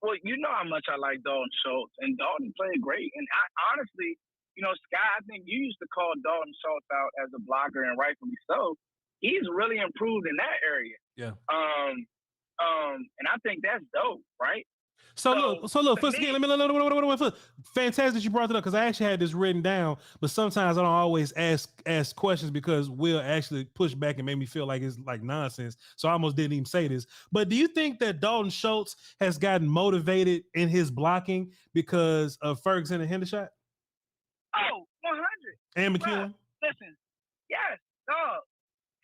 Well, you know how much I like Dalton Schultz, and Dalton played great. And I honestly, Sky, I think you used to call Dalton Schultz out as a blocker, and rightfully so. He's really improved in that area. Yeah. And I think that's dope, right? So look, first again, let me fantastic that you brought it up because I actually had this written down, but sometimes I don't always ask questions because Will actually pushed back and made me feel like it's like nonsense. So I almost didn't even say this. But do you think that Dalton Schultz has gotten motivated in his blocking because of Ferguson and Hendershot? Oh, 100. And McEwen? Listen, yes, dog.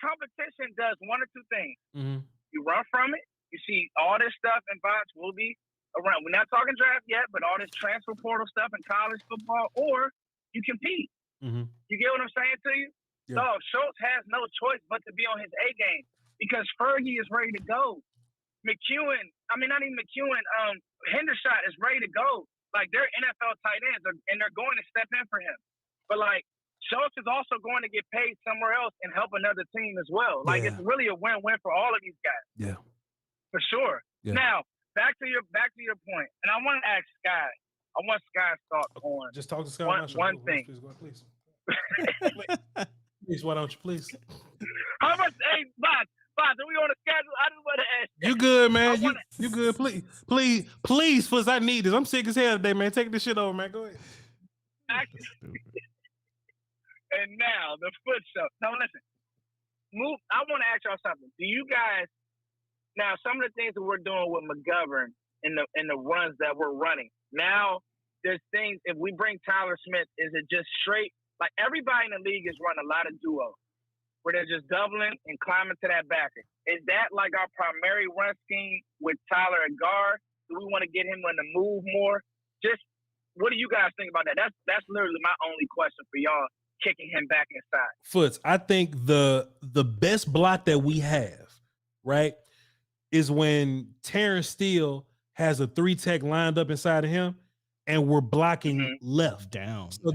Competition does one or two things. Mm-hmm. You run from it. You see all this stuff in Voch will be around. We're not talking draft yet, but all this transfer portal stuff in college football, or you compete. Mm-hmm. You get what I'm saying to you? Yeah. Dog, Schultz has no choice but to be on his A game because Fergie is ready to go. Hendershot is ready to go. Like, they're NFL tight ends, and they're going to step in for him. But, like, Schultz is also going to get paid somewhere else and help another team as well. Like, It's really a win-win for all of these guys. Yeah. For sure. Yeah. Now, back to your point, and I want to ask Sky. I want Sky's thoughts on just talk to Sky. One thing. Please. Please, why don't you please? How much? Hey, Bob, are we on the schedule? I just want to ask. You good, man? You good? Please, Fuzz, I need this. I'm sick as hell today, man. Take this shit over, man. Go ahead. And now the foot show. Now listen, I want to ask y'all something. Do you guys? Now, some of the things that we're doing with McGovern in the runs that we're running. Now, there's things, if we bring Tyler Smith, is it just straight? Like, everybody in the league is running a lot of duos where they're just doubling and climbing to that backer. Is that like our primary run scheme with Tyler at guard? Do we want to get him on the move more? Just, what do you guys think about that? That's literally my only question for y'all, kicking him back inside. Foots, I think the best block that we have, right, is when Terrence Steele has a 3-tech lined up inside of him and we're blocking left down. So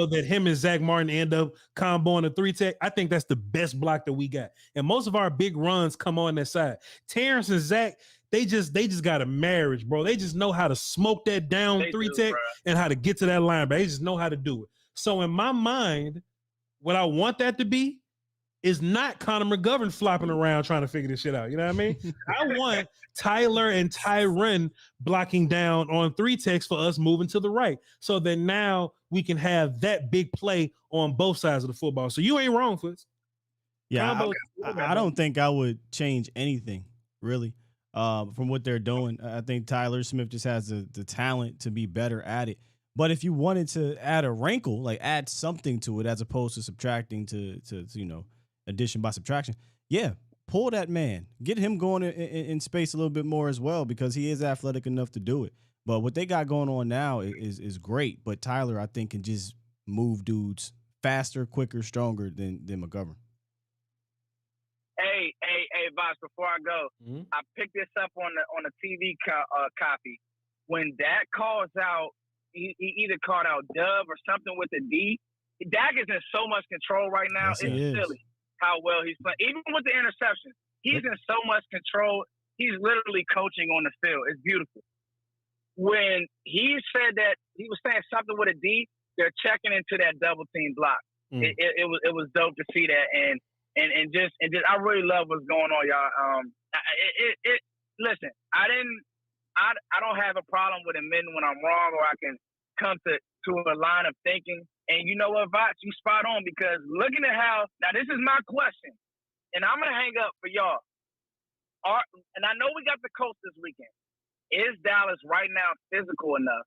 that him and Zach Martin end up comboing a 3-tech. I think that's the best block that we got. And most of our big runs come on that side. Terrence and Zach, they just got a marriage, bro. They just know how to smoke that down 3-tech and how to get to that line, but they just know how to do it. So in my mind, what I want that to be is not Connor McGovern flopping around trying to figure this shit out. You know what I mean? I want Tyler and Tyron blocking down on 3-techs for us moving to the right. So that now we can have that big play on both sides of the football. So you ain't wrong, Foots. Yeah, I don't think I would change anything, really, from what they're doing. I think Tyler Smith just has the talent to be better at it. But if you wanted to add a wrinkle, like add something to it as opposed to subtracting to addition by subtraction, yeah, pull that man. Get him going in space a little bit more as well because he is athletic enough to do it. But what they got going on now is great. But Tyler, I think, can just move dudes faster, quicker, stronger than McGovern. Hey, Voch, before I go, I picked this up on the TV copy. When Dak calls out, he either called out Dub or something with a D. Dak is in so much control right now. Yes, it's silly how well he's playing. Even with the interception, He's in so much control. He's literally coaching on the field. It's beautiful. When he said that he was saying something with a D, they're checking into that double team block. It was dope to see that, and just I really love what's going on, y'all. Listen, I don't have a problem with admitting when I'm wrong, or I can come to a line of thinking. And you know what, Voch, you spot on, because looking at how now this is my question, and I'm gonna hang up for y'all. And I know we got the Colts this weekend. Is Dallas right now physical enough?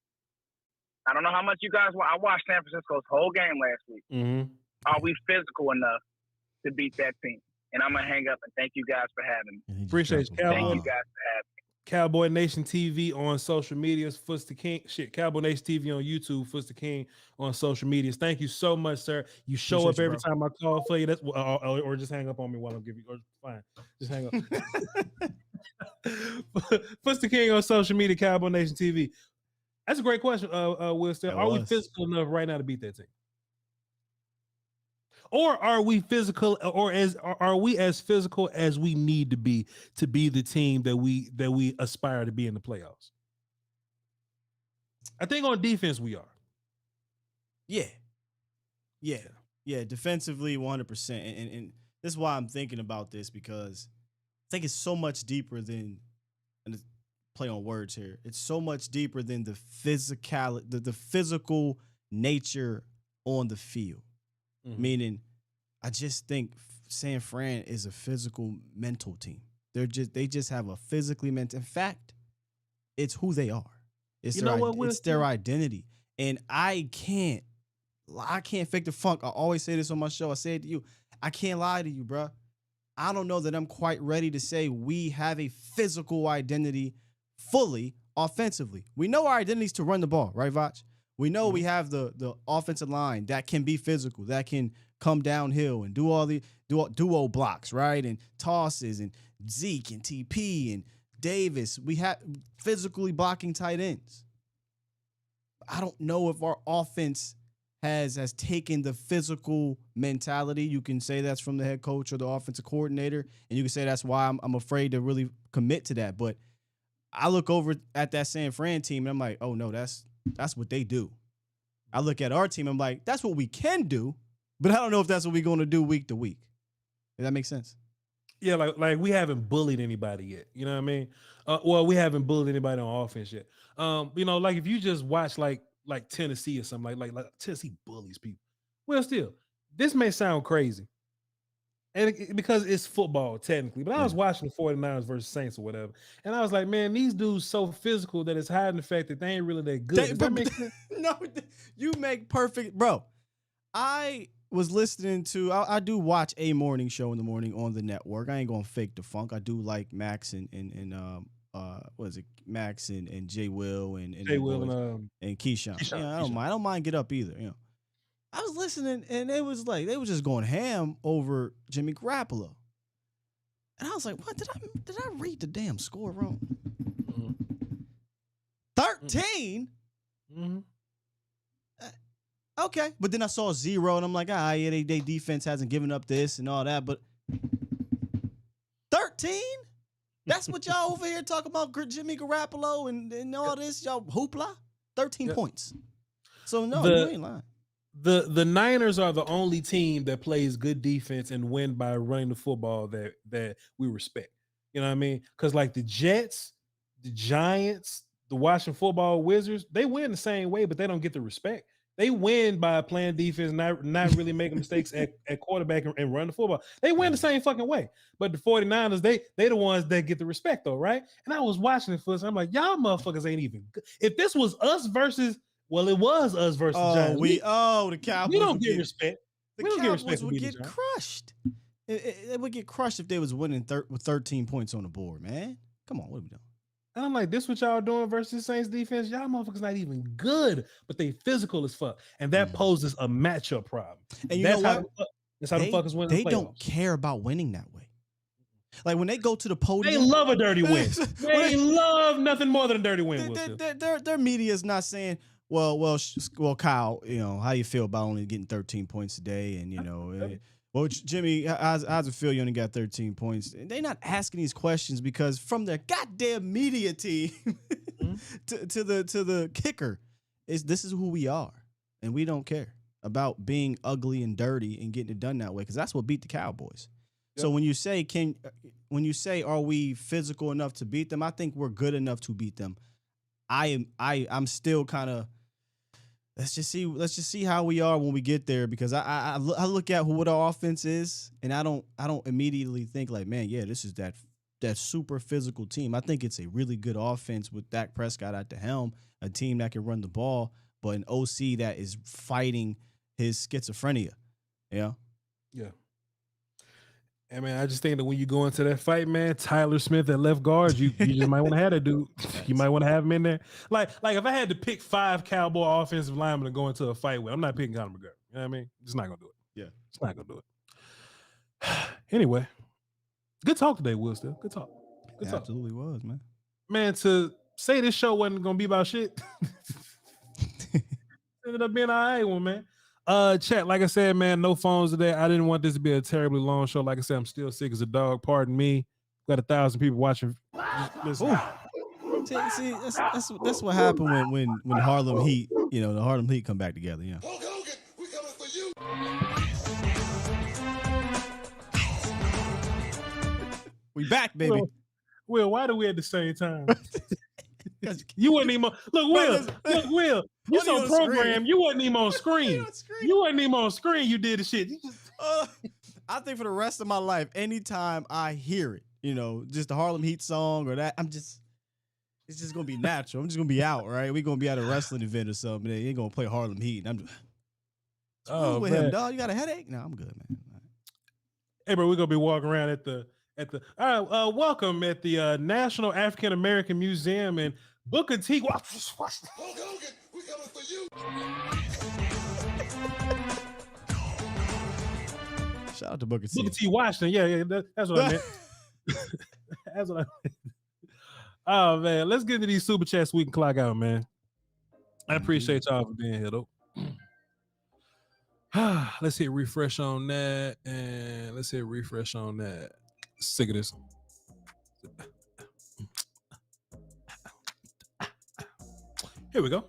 I don't know how much you guys want. I watched San Francisco's whole game last week. Mm-hmm. Are we physical enough to beat that team? And I'm going to hang up and thank you guys for having me. Appreciate you, Cowboy. Thank you guys for having me. Cowboy Nation TV on social medias, Footster King. Cowboy Nation TV on YouTube, Footster King on social medias. Thank you so much, sir. You show up every time I call for you. That's or just hang up on me while I'm giving you. Or fine, just hang up. Footster King on social media, Cowboy Nation TV. That's a great question, Will. Still, are we physical enough right now to beat that team? Or are we physical, or are we as physical as we need to be the team that we aspire to be in the playoffs? I think on defense we are. Yeah. Defensively, 100%. And this is why I'm thinking about this, because I think it's so much deeper than, and play on words here, it's so much deeper than the physical nature on the field. Mm-hmm. Meaning, I just think San Fran is a physical mental team. They just have a physically mental. In fact, it's who they are. It's their identity. And I can't fake the funk. I always say this on my show. I say it to you. I can't lie to you, bro. I don't know that I'm quite ready to say we have a physical identity fully offensively. We know our identity is to run the ball, right, Voch? We know we have the offensive line that can be physical, that can come downhill and do all the duo blocks, right? And tosses, and Zeke and TP and Davis. We have physically blocking tight ends. I don't know if our offense has taken the physical mentality. You can say that's from the head coach or the offensive coordinator, and you can say that's why I'm afraid to really commit to that. But I look over at that San Fran team, and I'm like, oh, no, that's what they do. I look at our team, I'm like, that's what we can do, but I don't know if that's what we're going to do week to week. Does that make sense? Yeah, like we haven't bullied anybody yet. You know what I mean? Well, we haven't bullied anybody on offense yet. Like if you just watch like Tennessee or something, like Tennessee bullies people. Well, still, this may sound crazy, and because it's football technically, but I was watching the 49ers versus Saints or whatever, and I was like, man, these dudes so physical that it's hiding the fact that they ain't really that good. Does that make sense? No, you make perfect, bro. I was listening to, I do watch a morning show in the morning on the network. I ain't gonna fake the funk. I do like Max and what is it? Max and Jay Will and Keyshawn. Yeah, I don't mind Get Up either. You know, I was listening and it was like they were just going ham over Jimmy Garoppolo, and I was like, what did I read the damn score wrong? 13. Mm-hmm. Okay, but then I saw 0, and I'm like, yeah, they defense hasn't given up this and all that, but 13? That's what y'all over here talking about, Jimmy Garoppolo and all this, y'all hoopla? 13 points. So, no, you ain't lying. The Niners are the only team that plays good defense and win by running the football that we respect. You know what I mean? Because like the Jets, the Giants, the Washington Football Wizards, they win the same way, but they don't get the respect. They win by playing defense, not really making mistakes at quarterback and run the football. They win the same fucking way. But the 49ers, they the ones that get the respect, though, right? And I was watching it first. I'm like, y'all motherfuckers ain't even good. If this was us versus, well, it was us versus Giants. The Cowboys. We don't get respect. The Cowboys would get crushed. It would get crushed if they was winning with 13 points on the board, man. Come on, what are we doing? And I'm like, this what y'all doing versus Saints defense? Y'all motherfuckers not even good, but they physical as fuck. And that poses a matchup problem. And you know what? That's how the fuckers win the playoffs. They don't care about winning that way. Like when they go to the podium. They love a dirty win. They love nothing more than a dirty win. Their media is not saying, well, Kyle, you know, how you feel about only getting 13 points a day? And, you know, Well, Jimmy, how's it feel? You only got 13 points. They're not asking these questions because from their goddamn media team to the kicker, this is who we are, and we don't care about being ugly and dirty and getting it done that way because that's what beat the Cowboys. Yep. So when you say are we physical enough to beat them, I think we're good enough to beat them. I'm still kind of. Let's just see how we are when we get there because I look at what our offense is and I don't immediately think like, man, yeah, this is that super physical team. I think it's a really good offense with Dak Prescott at the helm, a team that can run the ball, but an OC that is fighting his schizophrenia. Yeah. Yeah. I mean, I just think that when you go into that fight, man, Tyler Smith at left guard, you just might want to have that dude. You might want to have him in there. Like if I had to pick 5 Cowboy offensive linemen to go into a fight with, I'm not picking Conor McGregor. You know what I mean? Just not gonna do it. Yeah, it's not gonna do it. Anyway, good talk today, Will. Still good talk. Good talk. Absolutely was, man. Man, to say this show wasn't gonna be about shit, ended up being an all right one, man. Chat, like I said, man, no phones today. I didn't want this to be a terribly long show. Like I said, I'm still sick as a dog. Pardon me. Got 1,000 people watching. Listen. See, that's what happened when Harlem Heat, the Harlem Heat come back together. Yeah. Hulk Hogan, we coming for you. We back, baby. Will, why do we at the same time? You wasn't even Will. You so programmed. You wasn't even on screen. You wasn't even on screen. You did the shit. I think for the rest of my life, anytime I hear it, just the Harlem Heat song or that, it's just gonna be natural. I'm just gonna be out, right? We're gonna be at a wrestling event or something. They ain't gonna play Harlem Heat, and I'm just, with man. him, dog. You got a headache? No, I'm good, man. Hey, bro, we're gonna be walking around at the. All right, welcome at the National African American Museum in Booker T. Hulk Hogan, we coming for you. Shout out to Booker T. Booker T. Washington. Yeah, that's what I meant. That's what I meant. Oh man, let's get into these super chats so we can clock out, man. I appreciate y'all for being here though. Let's hit refresh on that, and let's hit refresh on that. Sick of this. Here we go.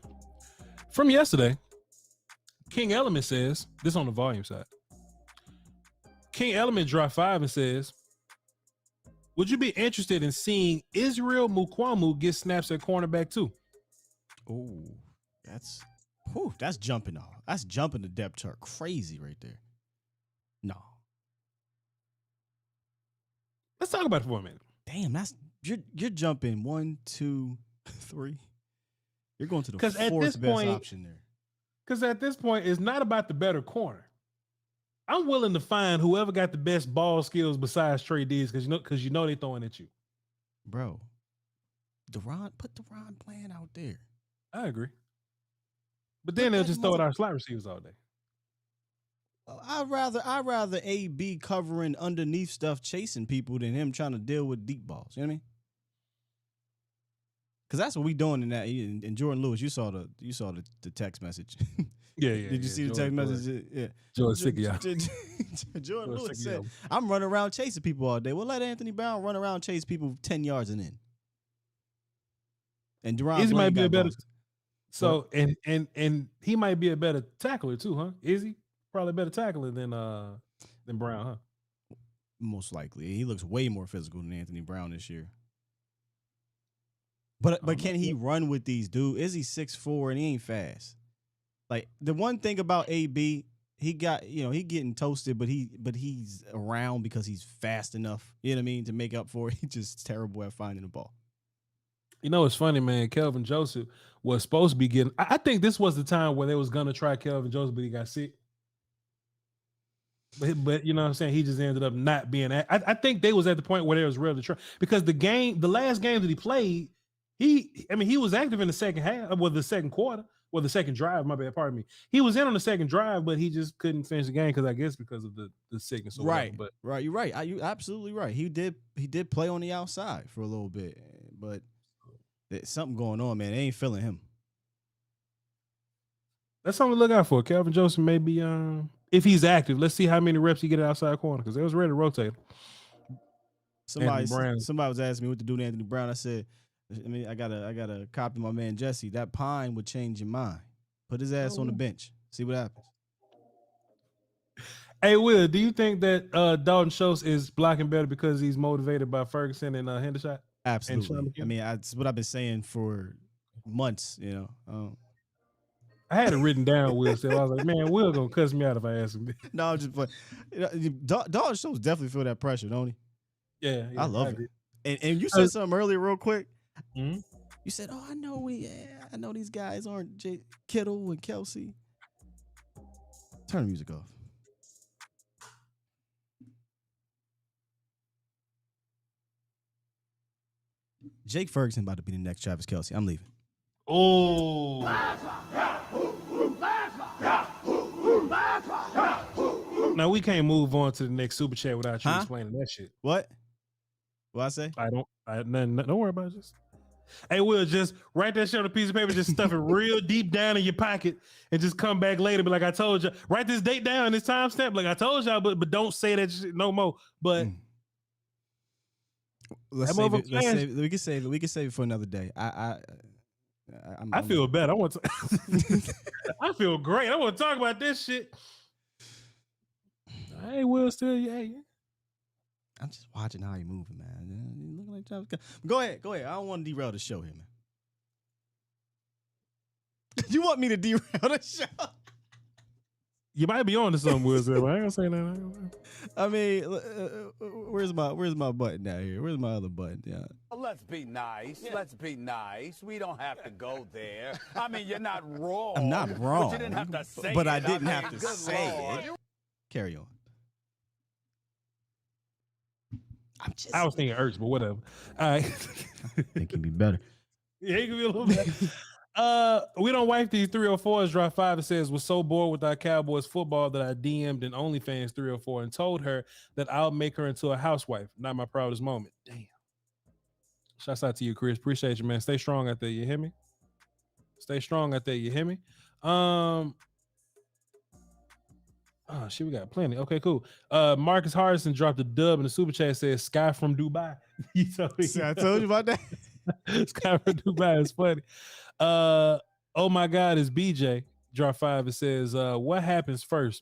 From yesterday, King Element says, this on the volume side. King Element dropped 5 and says, would you be interested in seeing Israel Mukwamu get snaps at cornerback too? Oh, that's jumping off. That's jumping the depth chart crazy right there. No. Let's talk about it for a minute. Damn, you're jumping 1, 2, 3. You're going to the fourth best option there. Because at this point, it's not about the better corner. I'm willing to find whoever got the best ball skills besides Trey Diggs because you know they throwing at you. Bro, put Deron Bland out there. I agree. But then they'll just throw it our slot receivers all day. I'd rather AB covering underneath stuff, chasing people than him trying to deal with deep balls. You know what I mean? Because that's what we doing in that. And Jordan Lewis, you saw the text message. Yeah. Did you see the text message? Yeah. Jordan sick of y'all. Jordan Lewis said, "I'm running around chasing people all day." Well, let Anthony Brown run around chase people 10 yards and in. And Deron Izzy might be a better. balls. So and he might be a better tackler too, huh? Izzy probably a better tackler than Brown, huh? Most likely, he looks way more physical than Anthony Brown this year. But can he run with these dudes? Izzy's 6'4" and he ain't fast. Like the one thing about AB, he got he getting toasted, but he's around because he's fast enough. You know what I mean, to make up for it. He's just terrible at finding the ball. You know, it's funny, man. Kelvin Joseph was supposed to be getting. I think this was the time where they was gonna try Kelvin Joseph, but he got sick. But you know what I'm saying? He just ended up not being. I think they was at the point where they was ready to try because the last game that he played, he was active in the second half, the second quarter, the second drive. My bad, pardon me. He was in on the second drive, but he just couldn't finish the game because of the sickness. Or right, whatever. Right. You're right. You're absolutely right. He did play on the outside for a little bit, but there's something going on, man. They ain't feeling him. That's something to look out for. Kelvin Joseph may be if he's active. Let's see how many reps he get outside corner because they was ready to rotate. Somebody was asking me what to do to Anthony Brown. I said, I gotta copy my man Jesse. That pine would change your mind. Put his ass on the bench. See what happens. Hey, Will, do you think that Dalton Schultz is blocking better because he's motivated by Ferguson and Hendershot? Absolutely. I mean, it's what I've been saying for months. You know, I had it written down. Will said, I was like, man, Will gonna cuss me out if I ask him. No, I'm just Dalton Schultz definitely feel that pressure, don't he? Yeah, I love it. And you said something earlier, real quick. Mm-hmm. You said, "Oh, I know these guys aren't Kittle and Kelsey." Turn the music off. Jake Ferguson about to be the next Travis Kelce. I'm leaving. Oh. Now we can't move on to the next super chat without you explaining that shit. What I say? Don't worry about it. Just, hey, Will, just write that shit on a piece of paper, just stuff it real deep down in your pocket, and just come back later. Be like, I told you. Write this date down, this timestamp. Like I told y'all, but don't say that shit no more. But let's save it. We can save it for another day. I feel bad. I want to. I feel great. I want to talk about this shit. Hey, Will, still, yeah. I'm just watching how you moving, man. You looking like Travis. Go ahead. I don't want to derail the show here, man. You want me to derail the show? You might be on to something, Will. I ain't gonna say that. I mean, where's my button down here? Where's my other button? Yeah. Let's be nice. Yeah. Let's be nice. We don't have to go there. I mean, you're not wrong. I'm not wrong. But you didn't have to say it. But I didn't have to say it. Carry on. I was thinking Ertz, but whatever. All right. I think he'd be better. Yeah, he could be a little better. We don't wipe these 304s. Drop 5. It says, was so bored with our Cowboys football that I DM'd an OnlyFans 304 and told her that I'll make her into a housewife. Not my proudest moment. Damn. Shouts out to you, Chris. Appreciate you, man. Stay strong out there. You hear me? Stay strong out there. You hear me? Oh, shit, we got plenty. Okay, cool. Marcus Hardison dropped a dub in the super chat. Says Sky from Dubai. I told you about that. Sky from Dubai is funny. Oh my God, is BJ. Drop 5. It says, what happens first?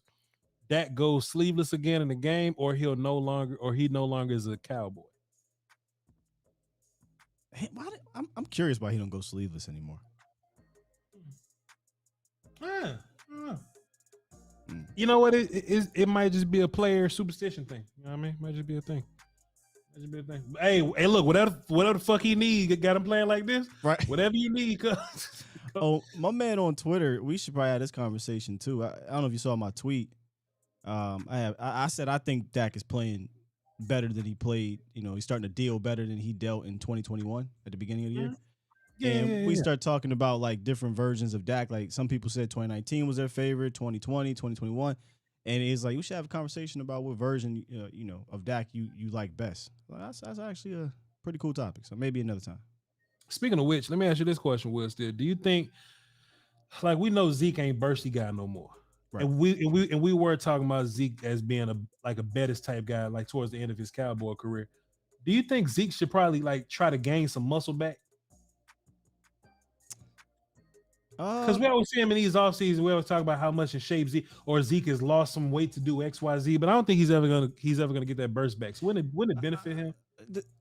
Dak goes sleeveless again in the game, or he no longer is a Cowboy. Hey, I'm curious why he don't go sleeveless anymore. Yeah. You know what? It might just be a player superstition thing. You know what I mean? Might just be a thing. Hey, look, whatever the fuck he need, got him playing like this. Right. Whatever you need. Oh, my man on Twitter, we should probably have this conversation too. I don't know if you saw my tweet. I said I think Dak is playing better than he played. You know, he's starting to deal better than he dealt in 2021 at the beginning of the year. And we start talking about like different versions of Dak. Like some people said 2019 was their favorite, 2020, 2021. And it's like we should have a conversation about what version of Dak you like best. Well, that's actually a pretty cool topic. So maybe another time. Speaking of which, let me ask you this question, Will. Still, do you think, like, we know Zeke ain't bursty guy no more, right? And we were talking about Zeke as being a Bettis type guy, like towards the end of his Cowboy career. Do you think Zeke should probably like try to gain some muscle back? Because we always see him in these offseasons. We always talk about how much in shape Zeke has lost some weight to do X, Y, Z. But I don't think he's ever gonna get that burst back. So wouldn't it benefit him?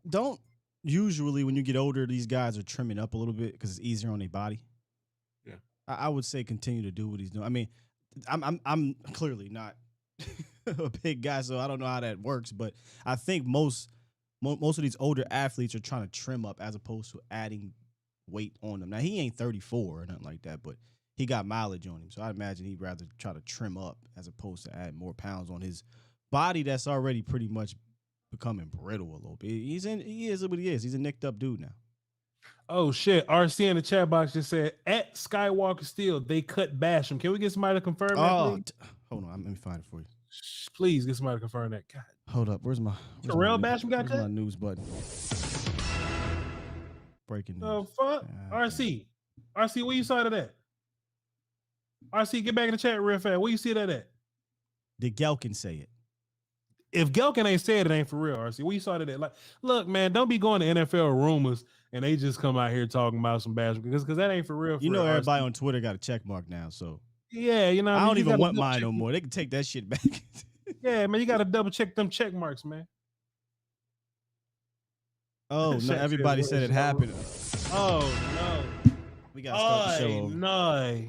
Don't usually when you get older, these guys are trimming up a little bit because it's easier on their body. Yeah, I would say continue to do what he's doing. I mean, I'm clearly not a big guy, so I don't know how that works. But I think most of these older athletes are trying to trim up as opposed to adding weight on them. Now he ain't 34 or nothing like that, but he got mileage on him, so I imagine he'd rather try to trim up as opposed to add more pounds on his body that's already pretty much becoming brittle a little bit. He is what he is. He's a nicked up dude now. Oh shit! RC in the chat box just said at Skywalker Steele they cut Basham. Can we get somebody to confirm that? Hold on, let me find it for you. Please get somebody to confirm that. God. Hold up, where's my Basham got cut? My news button. Breaking news. Oh fuck, RC, where you saw that at? RC, get back in the chat real fast. Where you see that at? Did Gelkin say it? If Gelkin ain't said it, ain't for real, RC. We saw that. Like, look, man, don't be going to NFL rumors and they just come out here talking about some basketball because that ain't for real. You know, real, everybody RC. on Twitter got a check mark now, so Yeah, you know, I don't you even gotta want double mine check- no more. They can take that shit back. Yeah, man, you got to double check them check marks, man. Oh no! Shaq Everybody said, said it "What is happened. Oh no! We gotta start the show over. No.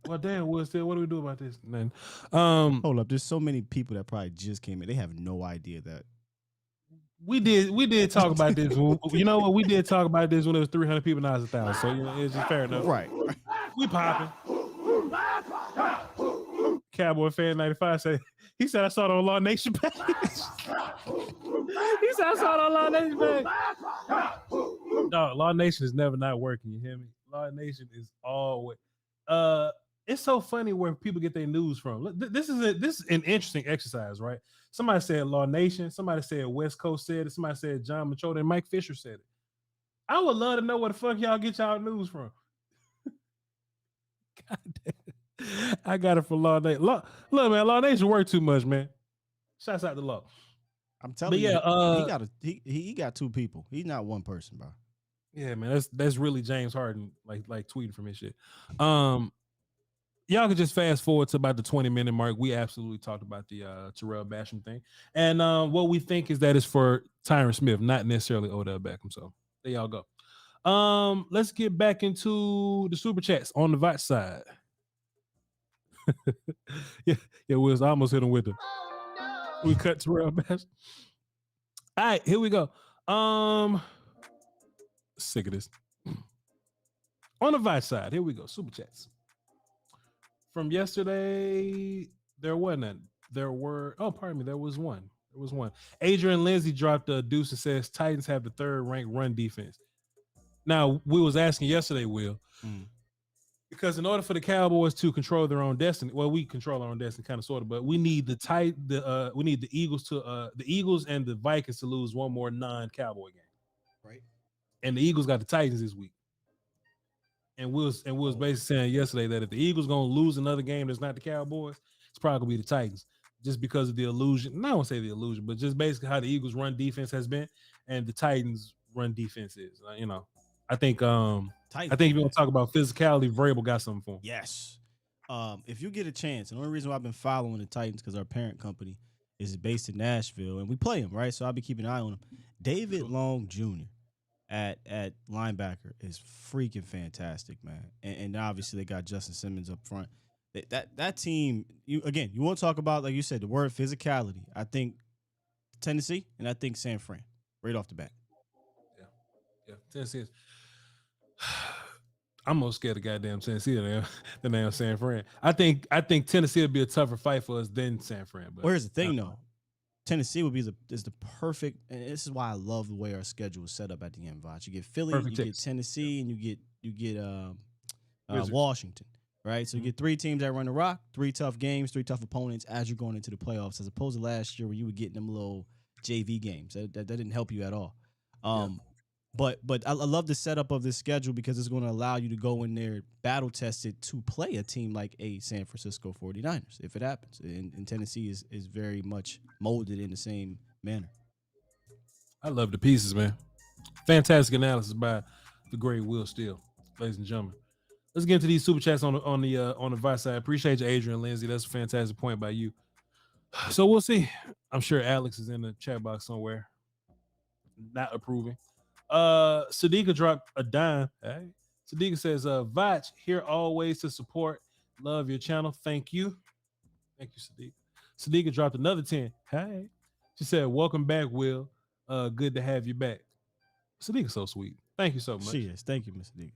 Well, damn, Will Steele, what do we do about this? Man, Hold up, there's so many people that probably just came in. They have no idea that. we did talk about this. You know what? We did talk about this when there was 300 people, now it's 1,000. So you know, it's just fair enough. Right. We popping. Cowboy fan 95 said he said I saw it on Law Nation page. He said I saw it on Law Nation page. No, Law Nation is never not working. You hear me? Law Nation is always. It's so funny where people get their news from. Look, this is an interesting exercise, right? Somebody said Law Nation. Somebody said West Coast said it. Somebody said John Machoda and Mike Fisher said it. I would love to know where the fuck y'all get y'all news from. God damn. I got it from Law Nation. Look, man, Law Nation work too much, man. Shouts out to Law. I'm telling you, he got two people. He's not one person, bro. Yeah, man, that's really James Harden like tweeting from his shit. Y'all can just fast forward to about the 20-minute mark. We absolutely talked about the Terrell Basham thing, and what we think is that it's for Tyron Smith, not necessarily Odell Beckham. So there y'all go. Let's get back into the super chats on the Voch side. yeah, Wiz, I almost hit him with the. We cut Terrell Basham. All right, here we go. Sick of this. On the Voch side, here we go. Super chats. From yesterday, there wasn't none. There was one. There was one. Adrian Lindsay dropped a deuce and says Titans have the third ranked run defense. Now, we was asking yesterday, Will, because in order for the Cowboys to control their own destiny, well, we control our own destiny, kind of, sort of, but we need the Eagles and the Vikings to lose one more non-Cowboy game, right? And the Eagles got the Titans this week. And we was basically saying yesterday that if the Eagles gonna lose another game that's not the Cowboys, it's probably gonna be the Titans, just because of the illusion. I don't say the illusion, but just basically how the Eagles run defense has been, and the Titans run defense is. I think if you want to talk about physicality, Vrabel got something for him. Yes. If you get a chance, and the only reason why I've been following the Titans because our parent company is based in Nashville, and we play them, right? So I'll be keeping an eye on them. David Long Jr. at linebacker is freaking fantastic, man. And obviously they got Justin Simmons up front. That team, you want to talk about, like you said, the word physicality. I think Tennessee and I think San Fran right off the bat. Yeah. Tennessee is. I'm more scared of goddamn Tennessee than I am San Fran. I think Tennessee would be a tougher fight for us than San Fran. But well, here's the thing, though. Tennessee would be the perfect, and this is why I love the way our schedule is set up at the end, Voch. You get Philly, Perfect you get Tennessee, and you get Washington, right? So you get three teams that run the rock, 3 tough games, 3 tough opponents as you're going into the playoffs, as opposed to last year where you were getting them little JV games. That didn't help you at all. But I love the setup of this schedule because it's going to allow you to go in there battle tested to play a team like a San Francisco 49ers if it happens. And Tennessee is very much molded in the same manner. I love the pieces, man. Fantastic analysis by the great Will Steele, ladies and gentlemen. Let's get into these super chats on the Voch side. Appreciate you, Adrian Lindsay. That's a fantastic point by you. So we'll see. I'm sure Alex is in the chat box somewhere, not approving. Sadiqa dropped a dime. Hey. Sadiqa says, Voch, here always to support. Love your channel. Thank you. Thank you, Sadiqa. Sadiqa dropped another 10. Hey. She said, welcome back, Will. Good to have you back. Sadiqa's so sweet. Thank you so much. She is. Thank you, Miss Sadiqa.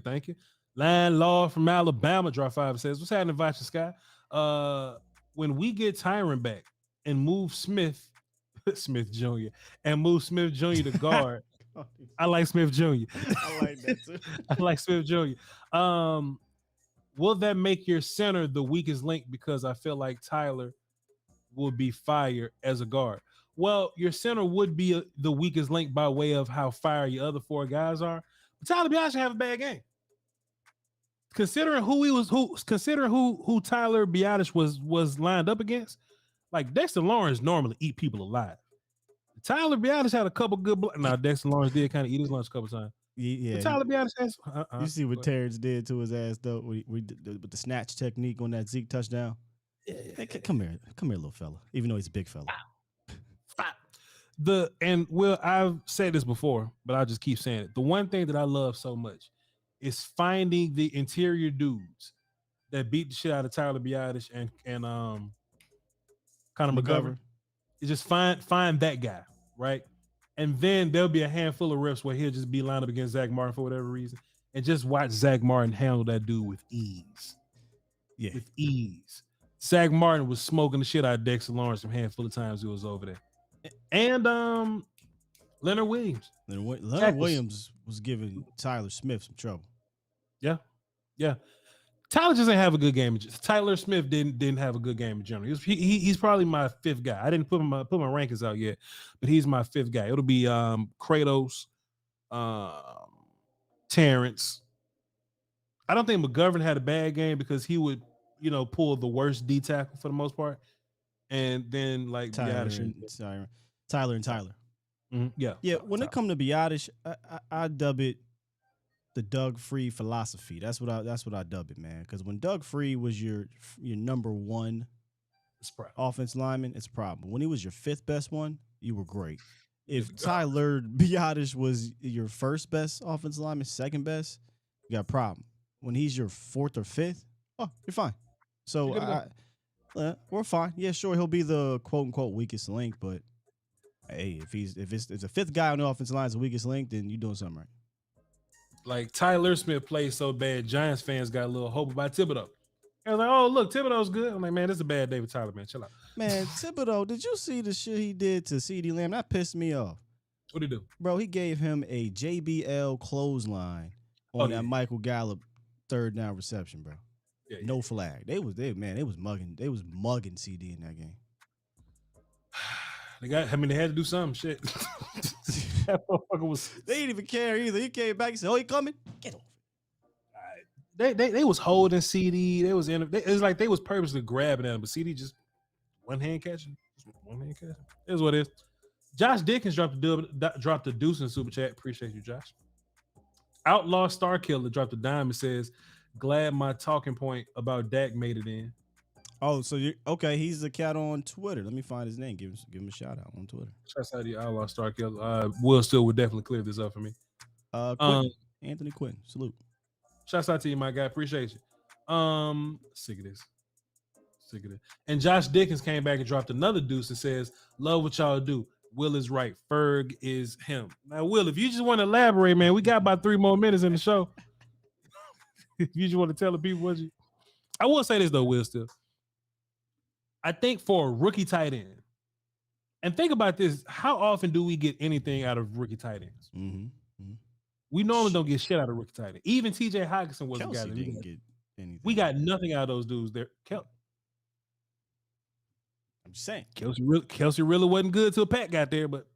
Thank you. Landlord from Alabama dropped 5 and says, what's happening, Voch and Sky? When we get Tyron back and move Smith Jr. and move Smith Jr. to guard. I like Smith Jr. I like that too. I like Smith Jr. Will that make your center the weakest link? Because I feel like Tyler will be fired as a guard. Well, your center would be the weakest link by way of how fire your other 4 guys are. But Tyler Biashia have a bad game. considering who Tyler Biotish was lined up against, like Dexter Lawrence normally eat people alive. Tyler Biotish had a couple good. Now Dexter Lawrence did kind of eat his lunch a couple times. Yeah, but Tyler Biotish has. You see what Terrence did to his ass though, with the snatch technique on that Zeke touchdown. Yeah. Hey, come here, little fella. Even though he's a big fella. I've said this before, but I'll just keep saying it. The one thing that I love so much is finding the interior dudes that beat the shit out of Tyler Biotish and Connor McGovern. You just find that guy, right? And then there'll be a handful of reps where he'll just be lined up against Zach Martin for whatever reason, and just watch Zach Martin handle that dude with ease. Yeah, with ease. Zach Martin was smoking the shit out of Dexter Lawrence a handful of times he was over there. And Leonard Williams. Leonard Williams was giving Tyler Smith some trouble. Yeah. Tyler just didn't have a good game. Tyler Smith didn't have a good game in general. He's probably my fifth guy. I didn't put my rankings out yet, but he's my fifth guy. It'll be Kratos, Terrence. I don't think McGovern had a bad game because he would, pull the worst D tackle for the most part. And then like Tyler and Tyler. Mm-hmm. Yeah. When it comes to Biotish, I dub it the Doug Free philosophy. That's what I dub it, man. Because when Doug Free was your number one offense lineman, it's a problem. When he was your fifth best one, you were great. If Tyler Biotish was your first best offense lineman, second best, you got a problem. When he's your fourth or fifth, you're fine. So we're fine. Yeah, sure, he'll be the quote unquote weakest link, but hey, if it's the fifth guy on the offensive line is the weakest link, then you're doing something right. Like Tyler Smith played so bad, Giants fans got a little hope about Thibodeau. I was like, oh look, Thibodeau's good. I'm like, man, this is a bad day for Tyler, man. Chill out. Man, Thibodeau, did you see the shit he did to CeeDee Lamb? That pissed me off. What'd he do? Bro, he gave him a JBL clothesline on that Michael Gallup third down reception, bro. Yeah. No flag. They was mugging CD in that game. They had to do something. Shit. That motherfucker was. They didn't even care either. He came back and said, "Oh, he coming? Get off." They was holding CD. It was like they was purposely grabbing at him, but CD just one hand catching. It is what it is. Josh Dickens dropped the deuce in super chat. Appreciate you, Josh. Outlaw Star Killer dropped a dime and says, "Glad my talking point about Dak made it in." Oh, so you're okay. He's the cat on Twitter. Let me find his name. Give him a shout out on Twitter. Shouts out to you, Outlaw Star Killer. Will Steele would definitely clear this up for me. Anthony Quinn, salute. Shouts out to you, my guy. Appreciate you. Sick of this. And Josh Dickens came back and dropped another deuce and says, "Love what y'all do. Will is right. Ferg is him." Now, Will, if you just want to elaborate, man, we got about 3 more minutes in the show. If you just want to tell the people what you. I will say this though, Will, still. I think for a rookie tight end, and think about this, how often do we get anything out of rookie tight ends? Mm-hmm. Mm-hmm. We normally don't get shit out of rookie tight end. Even TJ Hockenson was a guy that didn't get anything. We got nothing out of those dudes there. I'm just saying. Kelsey really wasn't good till Pat got there, but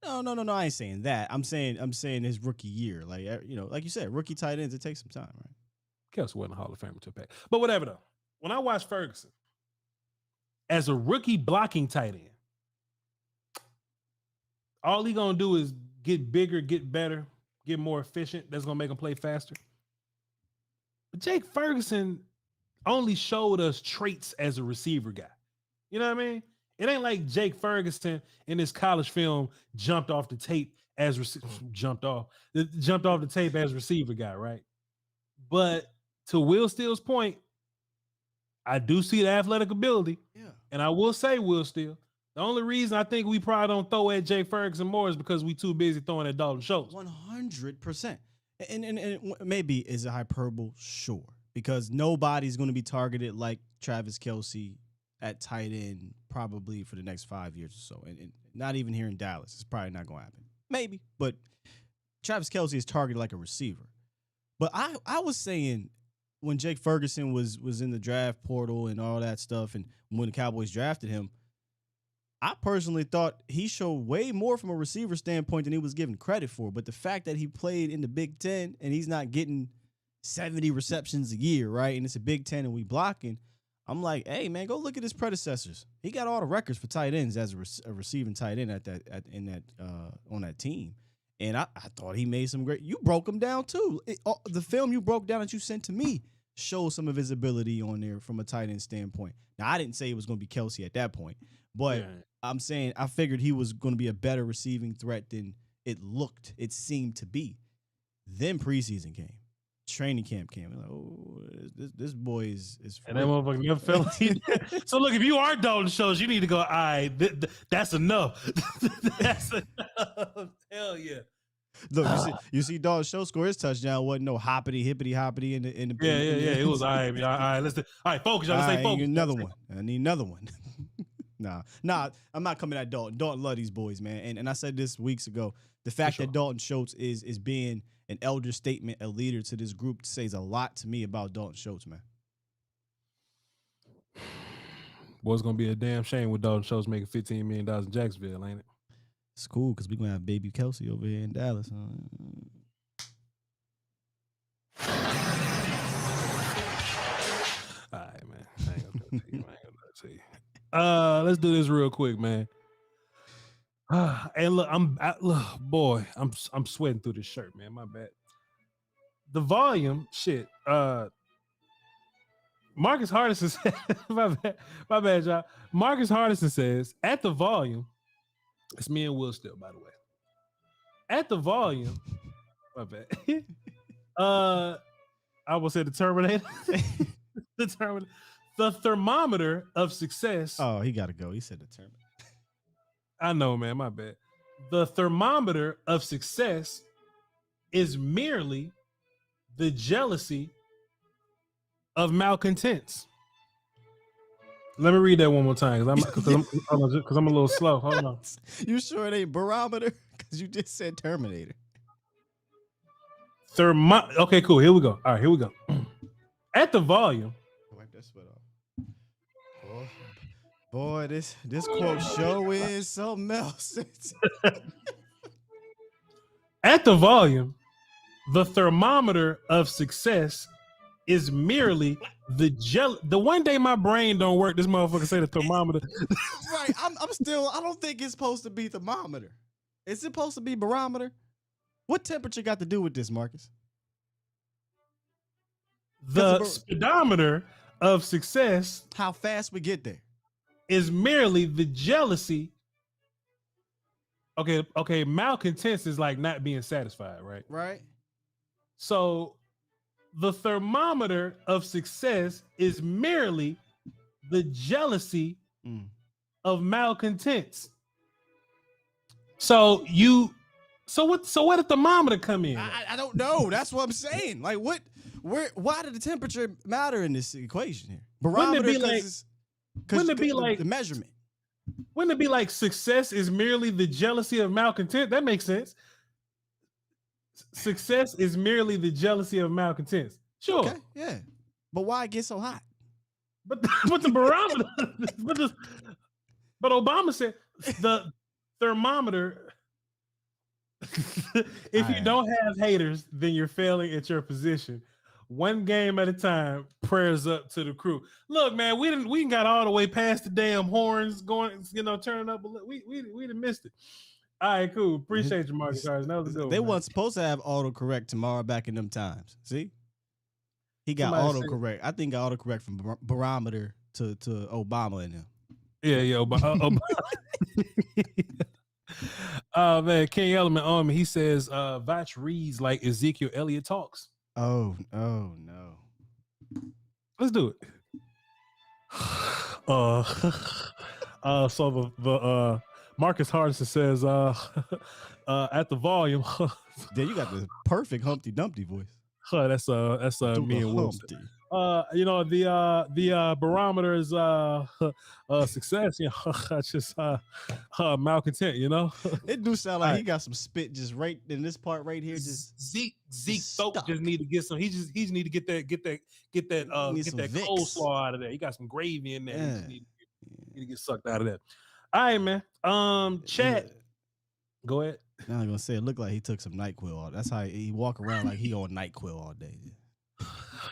no. I ain't saying that. I'm saying his rookie year. Like, like you said, rookie tight ends, it takes some time, right? Kelsey wasn't a Hall of Famer till Pat. But whatever though. When I watched Ferguson, as a rookie blocking tight end, all he gonna do is get bigger, get better, get more efficient. That's gonna make him play faster. But Jake Ferguson only showed us traits as a receiver guy. You know what I mean? It ain't like Jake Ferguson in his college film jumped off the tape as receiver guy, right? But to Will Steele's point, I do see the athletic ability. Yeah. And I will say, Will Steele, the only reason I think we probably don't throw at Jake Ferguson more is because we too busy throwing at Dalton Schultz. 100%. And maybe is a hyperbole, sure, because nobody's going to be targeted like Travis Kelce at tight end probably for the next 5 years or so. And not even here in Dallas. It's probably not going to happen. Maybe. But Travis Kelce is targeted like a receiver. But I was saying when Jake Ferguson was in the draft portal and all that stuff, and when the Cowboys drafted him, I personally thought he showed way more from a receiver standpoint than he was given credit for. But the fact that he played in the Big Ten and he's not getting 70 receptions a year, right? And it's a Big Ten and we blocking. I'm like, hey man, go look at his predecessors. He got all the records for tight ends as a receiving tight end on that team. And I thought he made some great. You broke him down too. The film you broke down that you sent to me shows some of his ability on there from a tight end standpoint. Now I didn't say it was going to be Kelsey at that point, but I'm saying I figured he was going to be a better receiving threat than it seemed to be. Then preseason came. Training camp came. Like, oh, this boy is and that motherfucker never fell. So look, if you are Dalton Schultz, you need to go. All right, that's enough. That's enough. Hell yeah. Look, you see Dalton Schultz score his touchdown. Wasn't no hippity in the yeah. It was all right. All right, let's focus. Y'all, let's stay focused. Another one. I need another one. Nah. I'm not coming at Dalton. Dalton love these boys, man. And I said this weeks ago. The fact that Dalton Schultz is being an elder statement, a leader to this group, says a lot to me about Dalton Schultz, man. Boy, it's gonna be a damn shame with Dalton Schultz making $15 million in Jacksonville, ain't it? It's cool because we're gonna have baby Kelsey over here in Dallas. All right, man. I ain't gonna tell you. Let's do this real quick, man. And look, I'm sweating through this shirt, man. My bad. The volume, shit. Marcus Hardison says, my bad, y'all. Marcus Hardison says, at the volume, it's me and Will Steele, by the way. At the volume, my bad. I will say the Terminator. The thermometer of success. Oh, he got to go. He said the Terminator. I know, man. My bad. The thermometer of success is merely the jealousy of malcontents. Let me read that one more time because I'm a little slow. Hold on. You sure it ain't barometer? Because you just said Terminator. Okay, cool. Here we go. All right, here we go. At the volume. Wipe that sweat off. Boy, this quote show is something else. At the volume, the thermometer of success is merely the one day my brain don't work, this motherfucker say the thermometer. Right. I don't think it's supposed to be thermometer. It's supposed to be barometer. What temperature got to do with this, Marcus? The speedometer of success. How fast we get there. Is merely the jealousy. Okay, malcontents is like not being satisfied, right? Right. So the thermometer of success is merely the jealousy of malcontents. So where did the thermometer come in? I don't know. That's what I'm saying. Like why did the temperature matter in this equation here? Barometer wouldn't it be like the measurement? Wouldn't it be like success is merely the jealousy of malcontent? That makes sense. Success is merely the jealousy of malcontents. Sure. Okay, yeah. But why it get so hot? But the barometer. but Obama said the thermometer. If you don't have haters, then you're failing at your position. One game at a time, prayers up to the crew. Look, man, we got all the way past the damn horns going, turning up. We done missed it. All right, cool. Appreciate you, Marcus. That was a good one. They weren't supposed to have autocorrect tomorrow back in them times. See? He got autocorrect. I think got autocorrect from barometer to Obama in them. Yeah, Obama. Man, King Element on me. He says Voch reads like Ezekiel Elliott talks. Oh no. Let's do it. So the Marcus Hardison says at the volume. Then you got the perfect Humpty Dumpty voice. That's me and Wilson. The barometer is success. Just malcontent. It do sound like he got some spit just right in this part right here. Just Zeke Thorpe just need to get some. He just need to get that coleslaw out of there. He got some gravy in there. Yeah. He need to get sucked out of that. All right, man. Chat. Go ahead. Now I'm gonna say it looked like he took some NyQuil. That's how he walk around like he on NyQuil all day.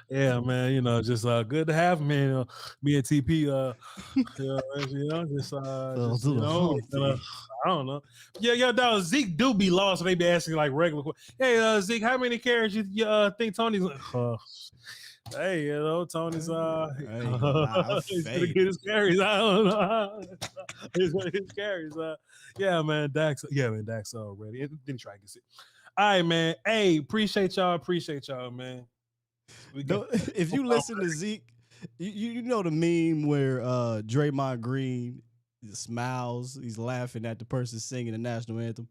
Yeah, man. You know, just good to have me. Me and TP. Just I don't know. Yeah, dog. Zeke do be lost. They be asking like regular. Hey, Zeke, how many carries you think Tony's? Hey, Tony's he's gonna get his carries. I don't know. He's gonna get his carries. Yeah, man, Dax already. Didn't try to get it. All right, man. Hey, appreciate y'all, man. If you listen to Zeke, you know the meme where Draymond Green smiles, he's laughing at the person singing the national anthem.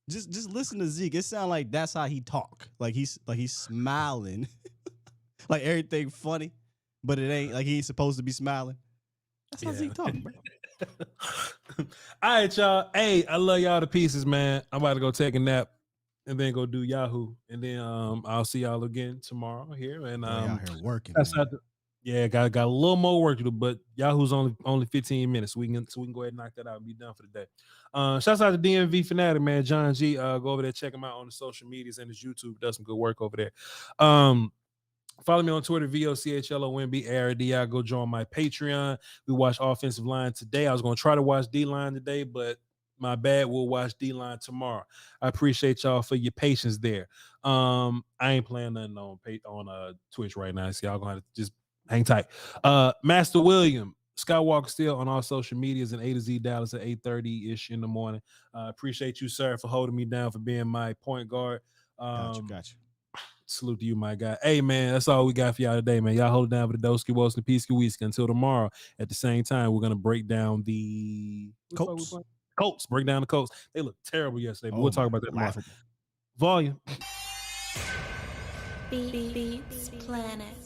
Just listen to Zeke. It sounds like that's how he talk. Like he's smiling. Like everything funny, but it ain't like he ain't supposed to be smiling. That's how Zeke talk, bro. All right, y'all. Hey, I love y'all to pieces, man. I'm about to go take a nap and then go do Yahoo. And then I'll see y'all again tomorrow here. And out here working. Got a little more work to do, but Yahoo's only 15 minutes. So we can go ahead and knock that out and be done for the day. Shouts out to DMV Fanatic, man. John G. Go over there, check him out on the social medias and his YouTube. Does some good work over there. Follow me on Twitter, VOCHLONBARDI. Go join my Patreon. We watched offensive line today. I was going to try to watch D-line today, but my bad. We'll watch D-line tomorrow. I appreciate y'all for your patience there. I ain't playing nothing on Twitch right now, so y'all going to have to just hang tight. Master William, Skywalker Steele on all social medias and A to Z Dallas at 8:30-ish in the morning. Appreciate you, sir, for holding me down, for being my point guard. Got you. Salute to you, my guy. Hey, man, that's all we got for y'all today, man. Y'all hold it down for the Doski Wolski Peace Whiskey. Until tomorrow, at the same time, we're gonna break down the Colts. Break down the Colts. They looked terrible yesterday, but we'll talk about that tomorrow. Volume. Beats Planet.